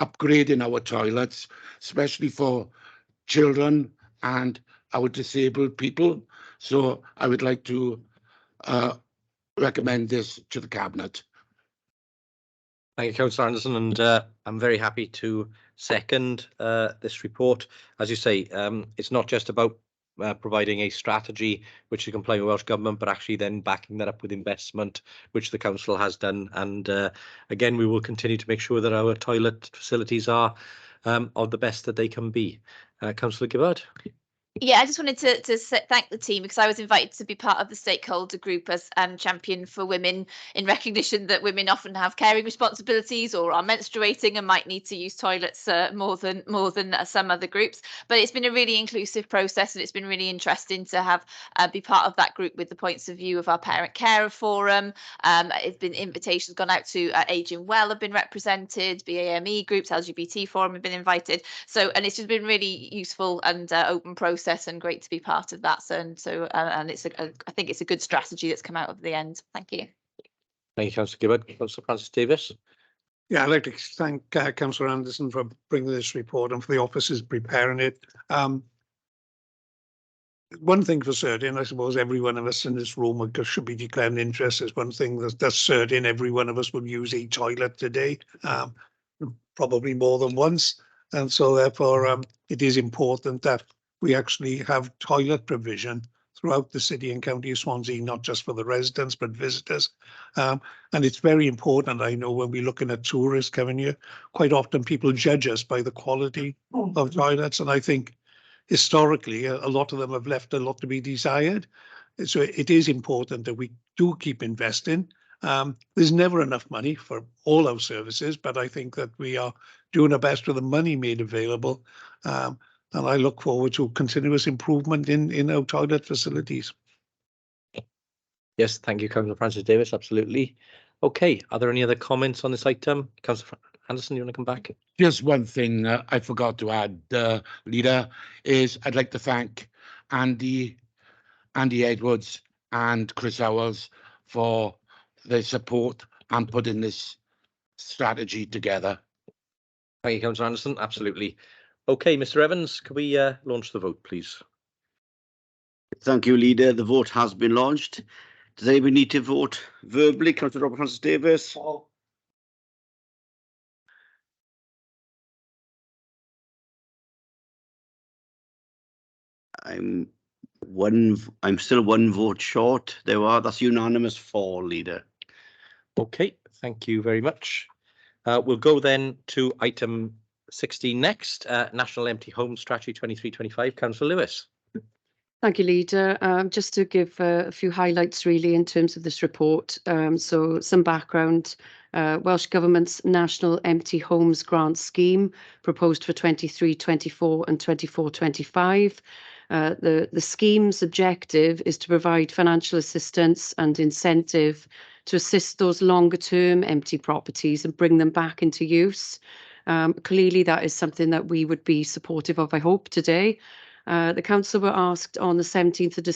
upgrading our toilets, especially for children and our disabled people. So I would like to recommend this to the Cabinet. Thank you, Councillor Anderson, and I'm very happy to second this report. As you say, it's not just about providing a strategy which is complying with Welsh Government, but actually then backing that up with investment, which the Council has done. And again, we will continue to make sure that our toilet facilities are of the best that they can be. Councillor Gibbard. Yeah, I just wanted to thank the team because I was invited to be part of the stakeholder group as champion for women in recognition that women often have caring responsibilities or are menstruating and might need to use toilets more than some other groups. But it's been a really inclusive process, and it's been really interesting to have be part of that group with the points of view of our parent carer forum. It's been invitations gone out to Aging Well have been represented, BAME groups, LGBT forum have been invited. So, and it's just been really useful and open process and great to be part of that. And it's I think it's a good strategy that's come out of the end. Thank you. Thank you, Councillor Gibbard. Councillor Francis Davis. Yeah, I'd like to thank Councillor Anderson for bringing this report and for the officers preparing it. One thing for certain, I suppose every one of us in this room should be declaring interest. There's one thing that's certain, every one of us will use a toilet today, probably more than once. And so therefore, it is important that we actually have toilet provision throughout the city and county of Swansea, not just for the residents, but visitors. And it's very important, I know, when we're looking at tourists coming here, quite often people judge us by the quality of toilets. And I think historically, a lot of them have left a lot to be desired. So it is important that we do keep investing. There's never enough money for all our services, but I think that we are doing our best with the money made available. And I look forward to continuous improvement in our toilet facilities. Yes, thank you, Councillor Francis Davis. Absolutely. Okay, are there any other comments on this item? Councillor Anderson, you want to come back? Just one thing I forgot to add, Leader, is I'd like to thank Andy Edwards and Chris Howells for their support and putting this strategy together. Thank you, Councillor Anderson. Absolutely. Okay, Mr. Evans, can we launch the vote, please? Thank you, Leader. The vote has been launched. Does anybody need to vote verbally? Councillor Robert Francis Davis. I'm still one vote short. That's unanimous for, Leader. Okay, thank you very much. We'll go then to item 16 next, National Empty Home Strategy 23-25. Councillor Lewis. Thank you, Leader. Just to give a few highlights really in terms of this report. So some background. Welsh Government's National Empty Homes Grant Scheme proposed for 23-24 and 24-25. The scheme's objective is to provide financial assistance and incentive to assist those longer term empty properties and bring them back into use. Clearly that is something that we would be supportive of, I hope, today. The council were asked on the 17th of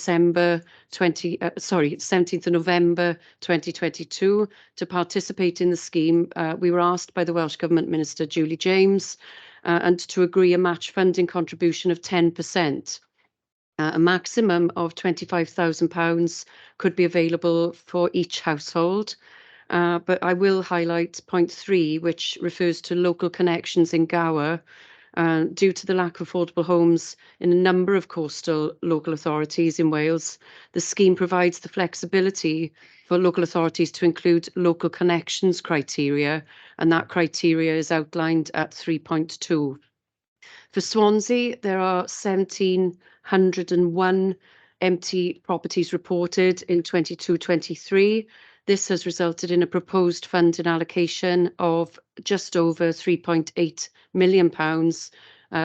November 2022 to participate in the scheme. We were asked by the Welsh Government Minister Julie James and to agree a match funding contribution of 10%. A maximum of £25,000 could be available for each household. But I will highlight point 3, which refers to local connections in Gower. Due to the lack of affordable homes in a number of coastal local authorities in Wales, the scheme provides the flexibility for local authorities to include local connections criteria, and that criteria is outlined at 3.2. For Swansea, there are 1,701 empty properties reported in 22-23. This has resulted in a proposed funding allocation of just over £3.8 million,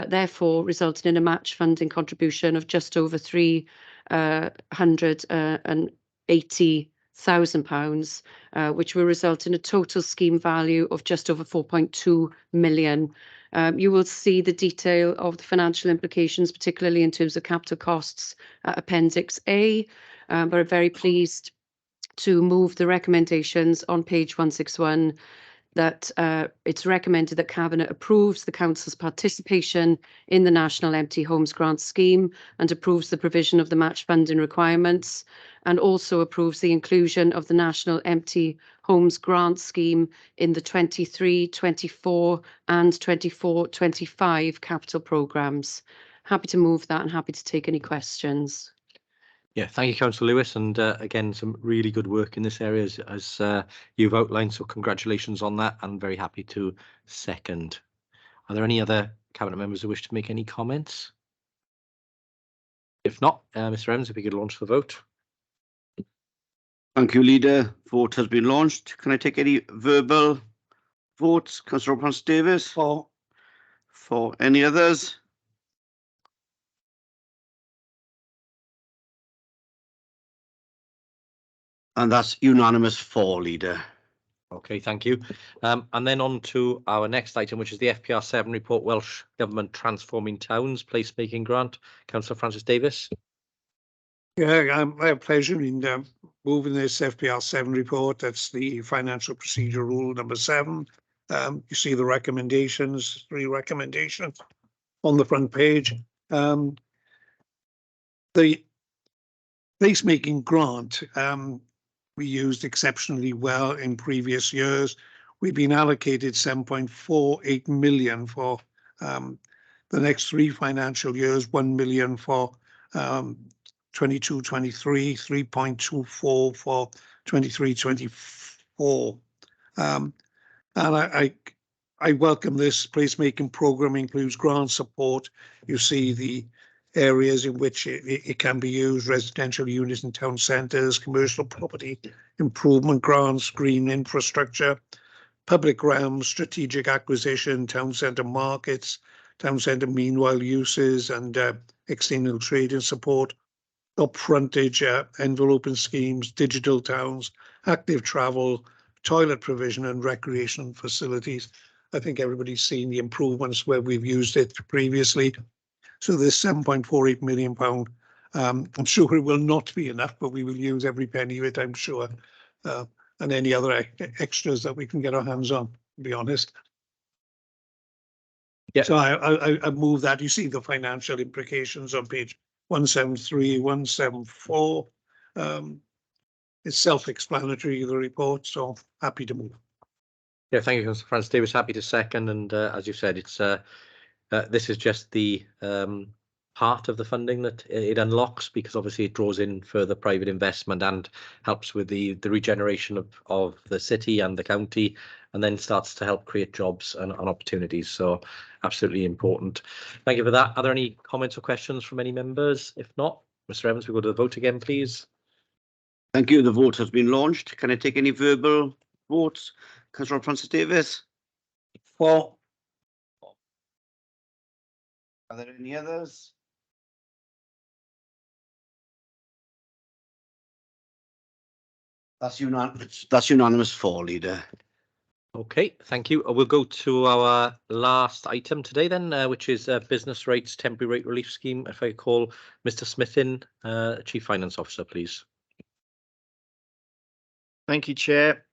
therefore resulting in a match funding contribution of just over £380,000, which will result in a total scheme value of just over £4.2 million. You will see the detail of the financial implications, particularly in terms of capital costs, Appendix A, but I'm very pleased to move the recommendations on page 161 that it's recommended that Cabinet approves the Council's participation in the National Empty Homes Grant Scheme and approves the provision of the match funding requirements, and also approves the inclusion of the National Empty Homes Grant Scheme in the 23-24 and 24-25 capital programmes. Happy to move that and happy to take any questions. Yeah, thank you, Councillor Lewis, and again, some really good work in this area as you've outlined, so congratulations on that, and very happy to second. Are there any other Cabinet members who wish to make any comments? If not, Mr Evans, if we could launch the vote. Thank you, Leader. Vote has been launched. Can I take any verbal votes? Councillor Davis? For. For any others? And that's unanimous for, Leader. Okay, thank you. And then on to our next item, which is the FPR7 report, Welsh Government Transforming Towns Placemaking Grant. Councillor Francis Davis. Yeah, I have pleasure in moving this FPR7 report. That's the financial procedure rule number 7. You see the recommendations, 3 recommendations on the front page. The placemaking grant we used exceptionally well in previous years. We've been allocated 7.48 million for the next 3 financial years, 1 million for 22-23, 3.24 for 23-24. And I welcome this. Placemaking program includes grant support. You see the areas in which it can be used: residential units in town centres, commercial property improvement grants, green infrastructure, public realms, strategic acquisition, town centre markets, town centre meanwhile uses, and external trading support, up frontage, enveloping schemes, digital towns, active travel, toilet provision and recreation facilities. I think everybody's seen the improvements where we've used it previously. So this £7.48 million, I'm sure it will not be enough, but we will use every penny of it, I'm sure, and any other extras that we can get our hands on, to be honest. Yeah. So I move that. You see the financial implications on page 173, 174. It's self-explanatory, the report, so happy to move. Yeah, thank you, Councillor Francis Davis. Happy to second. And as you said, it's this is just the part of the funding that it unlocks, because obviously it draws in further private investment and helps with the regeneration of the city and the county, and then starts to help create jobs and opportunities. So absolutely important. Thank you for that. Are there any comments or questions from any members? If not, Mr Evans, we go to the vote again, please. Thank you. The vote has been launched. Can I take any verbal votes? Councillor Francis Davis? For. Are there any others? That's unanimous for, Leader. Okay, thank you. We'll go to our last item today then, which is business rates temporary rate relief scheme. If I call Mr Smith in, Chief Finance Officer, please. Thank you, Chair.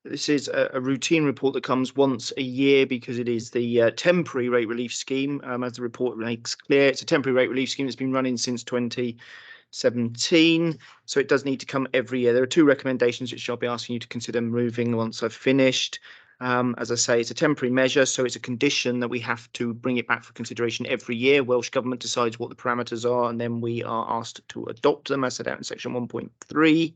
This is a routine report that comes once a year because it is the temporary rate relief scheme. As the report makes clear, it's a temporary rate relief scheme that's been running since 2017, so it does need to come every year. There are 2 recommendations which I'll be asking you to consider moving once I've finished. As I say, it's a temporary measure, so it's a condition that we have to bring it back for consideration every year. Welsh Government decides what the parameters are, and then we are asked to adopt them as set out in section 1.3.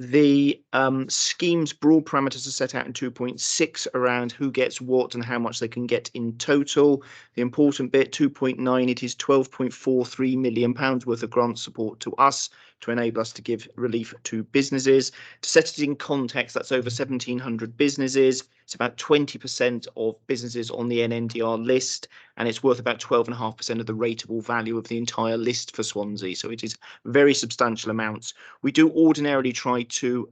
The scheme's broad parameters are set out in 2.6 around who gets what and how much they can get in total. The important bit, 2.9, it is £12.43 million worth of grant support to us to enable us to give relief to businesses. To set it in context, that's over 1,700 businesses. It's about 20% of businesses on the NNDR list, and it's worth about 12.5% of the rateable value of the entire list for Swansea. So it is very substantial amounts. We do ordinarily try to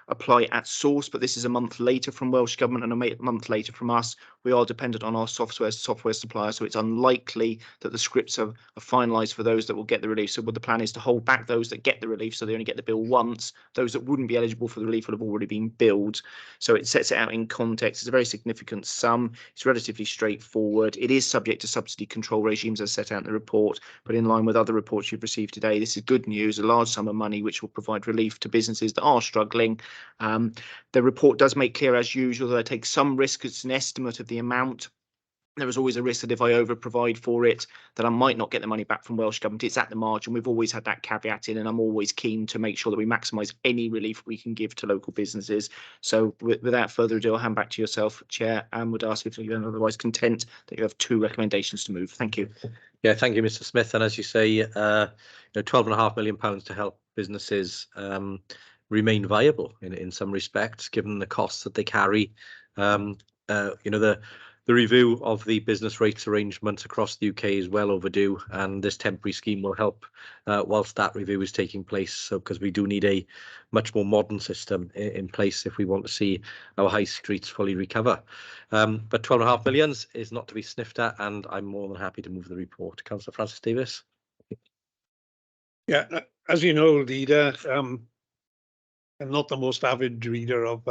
apply at source, but this is a month later from Welsh Government and a month later from us. We are dependent on our software supplier, so it's unlikely that the scripts are finalised for those that will get the relief. So what the plan is to hold back those that get the relief, so they only get the bill once. Those that wouldn't be eligible for the relief will have already been billed. So it sets it out in context. It's a very significant sum. It's relatively straightforward. It is subject to subsidy control regimes as set out in the report, but in line with other reports you've received today, this is good news, a large sum of money which will provide relief to businesses that are struggling. The report does make clear, as usual, that it takes some risk. It's an estimate of the amount there is always a risk that if I over provide for it, that I might not get the money back from Welsh Government. It's at the margin. We've always had that caveat in, and I'm always keen to make sure that we maximise any relief we can give to local businesses. So without further ado, I'll hand back to yourself, Chair, and would ask if you're otherwise content that you have 2 recommendations to move. Thank you. Yeah, thank you, Mr. Smith. And as you say, £12.5 million to help businesses remain viable in some respects, given the costs that they carry. The review of the business rates arrangements across the UK is well overdue, and this temporary scheme will help whilst that review is taking place. So, because we do need a much more modern system in place if we want to see our high streets fully recover. But £12.5 million is not to be sniffed at, and I'm more than happy to move the report. Councillor Francis Davis. Yeah, as you know, Leader, I'm not the most avid reader of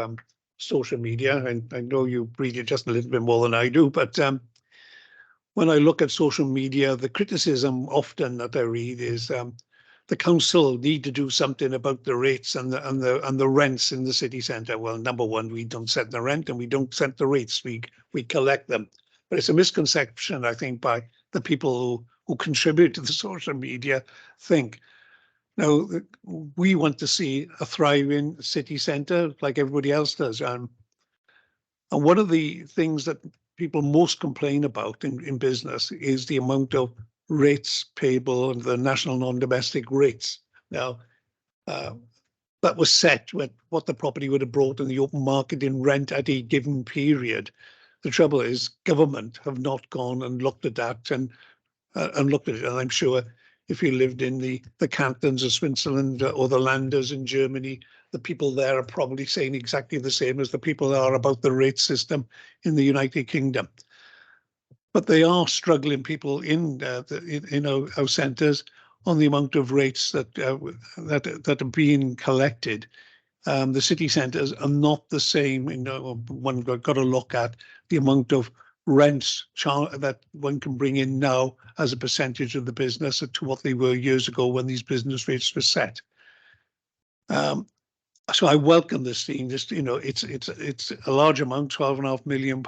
social media, and I know you read it just a little bit more than I do, but when I look at social media, the criticism often that I read is the council need to do something about the rates and the rents in the city centre. Well, number one, we don't set the rent and we don't set the rates. We collect them, but it's a misconception, I think, by the people who contribute to the social media. Think now we want to see a thriving city centre like everybody else does, and one of the things that people most complain about in business is the amount of rates payable and the national non-domestic rates. Now, that was set with what the property would have brought in the open market in rent at a given period. The trouble is, government have not gone and looked at that and looked at it. And I'm sure if you lived in the cantons of Switzerland or the Landers in Germany, the people there are probably saying exactly the same as the people are about the rate system in the United Kingdom. But they are struggling, people in our centres, on the amount of rates that are being collected. The city centres are not the same. One got to look at the amount of rents that one can bring in now as a percentage of the business to what they were years ago when these business rates were set. So I welcome this thing. It's a large amount, £12.5 million.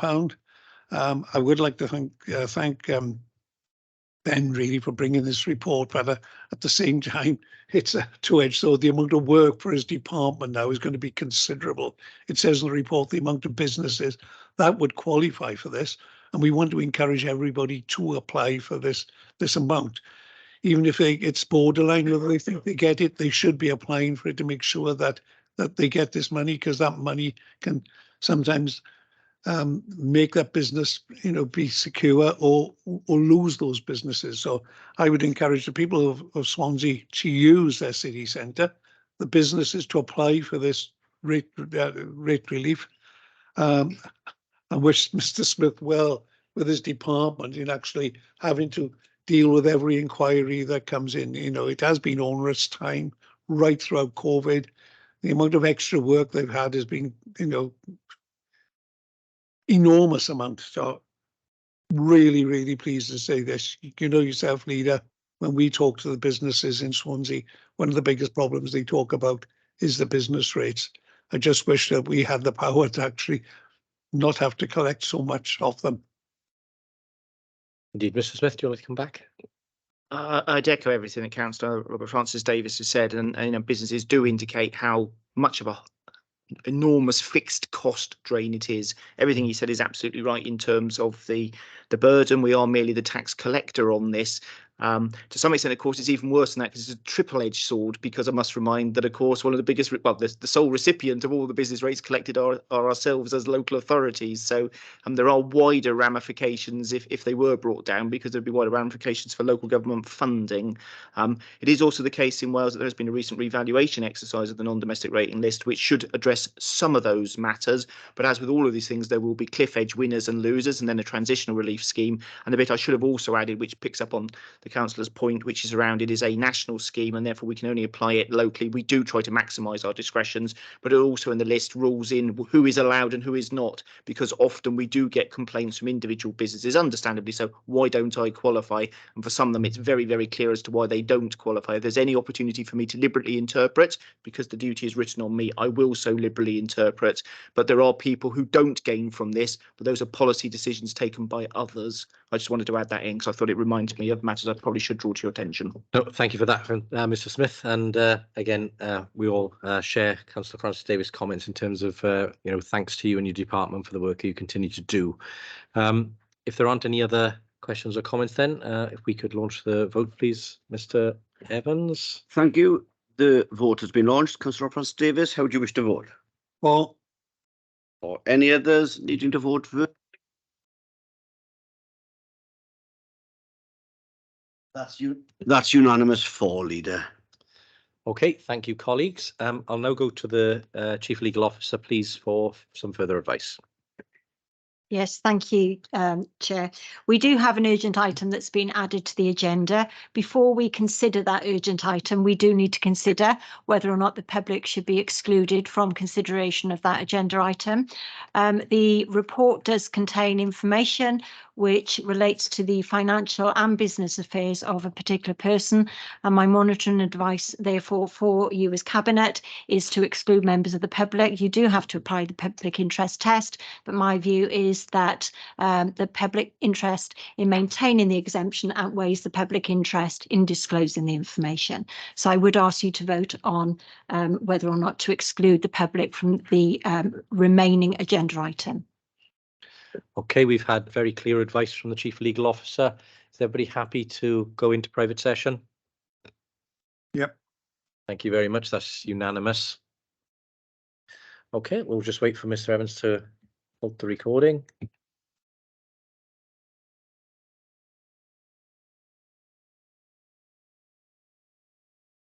I would like to thank Ben really for bringing this report, but at the same time, it's a two-edged sword. The amount of work for his department now is going to be considerable. It says in the report the amount of businesses that would qualify for this, and we want to encourage everybody to apply for this amount. Even if it's borderline, whether they think they get it, they should be applying for it to make sure that they get this money, because that money can sometimes make that business, be secure or lose those businesses. So I would encourage the people of Swansea to use their city centre, the businesses to apply for this rate relief. I wish Mr. Smith well with his department in actually having to deal with every inquiry that comes in. It has been onerous time right throughout COVID. The amount of extra work they've had has been, enormous amount. So really, really pleased to say this. You know yourself, Leader, when we talk to the businesses in Swansea, one of the biggest problems they talk about is the business rates. I just wish that we had the power to actually not have to collect so much of them. Indeed, Mr. Smith, do you want to come back? I'd echo everything that Councillor Robert Francis Davis has said, and businesses do indicate how much of a enormous fixed cost drain it is. Everything he said is absolutely right in terms of the burden. We are merely the tax collector on this. To some extent, of course, it's even worse than that because it's a triple-edged sword, because I must remind that, of course, one of the biggest, well, the sole recipient of all the business rates collected are ourselves as local authorities. So there are wider ramifications if they were brought down, because there'd be wider ramifications for local government funding. It is also the case in Wales that there has been a recent revaluation exercise of the non-domestic rating list, which should address some of those matters. But as with all of these things, there will be cliff edge winners and losers, and then a transitional relief scheme. And the bit I should have also added, which picks up on the the councillor's point, which is around it is a national scheme and therefore we can only apply it locally. We do try to maximise our discretions, but it also in the list rules in who is allowed and who is not, because often we do get complaints from individual businesses, understandably so, why don't I qualify? And for some of them, it's very, very clear as to why they don't qualify. If there's any opportunity for me to liberally interpret, because the duty is written on me, I will so liberally interpret. But there are people who don't gain from this, but those are policy decisions taken by others. I just wanted to add that in because I thought it reminded me of matters I probably should draw to your attention. No, thank you for that, Mr. Smith. And again, we all share Councillor Francis Davis' comments in terms of, thanks to you and your department for the work you continue to do. If there aren't any other questions or comments, then if we could launch the vote, please, Mr. Evans. Thank you. The vote has been launched. Councillor Francis Davis, how do you wish to vote? For. Or any others needing to vote for? That's unanimous for, Leader. Okay, thank you, colleagues. I'll now go to the Chief Legal Officer, please, for some further advice. Yes, thank you, Chair. We do have an urgent item that's been added to the agenda. Before we consider that urgent item, we do need to consider whether or not the public should be excluded from consideration of that agenda item. The report does contain information which relates to the financial and business affairs of a particular person, and my monitoring advice, therefore, for you as Cabinet is to exclude members of the public. You do have to apply the public interest test, but my view is that the public interest in maintaining the exemption outweighs the public interest in disclosing the information. So I would ask you to vote on whether or not to exclude the public from the remaining agenda item. Okay, we've had very clear advice from the Chief Legal Officer. Is everybody happy to go into private session? Yep. Thank you very much. That's unanimous. Okay, we'll just wait for Mr. Evans to halt the recording.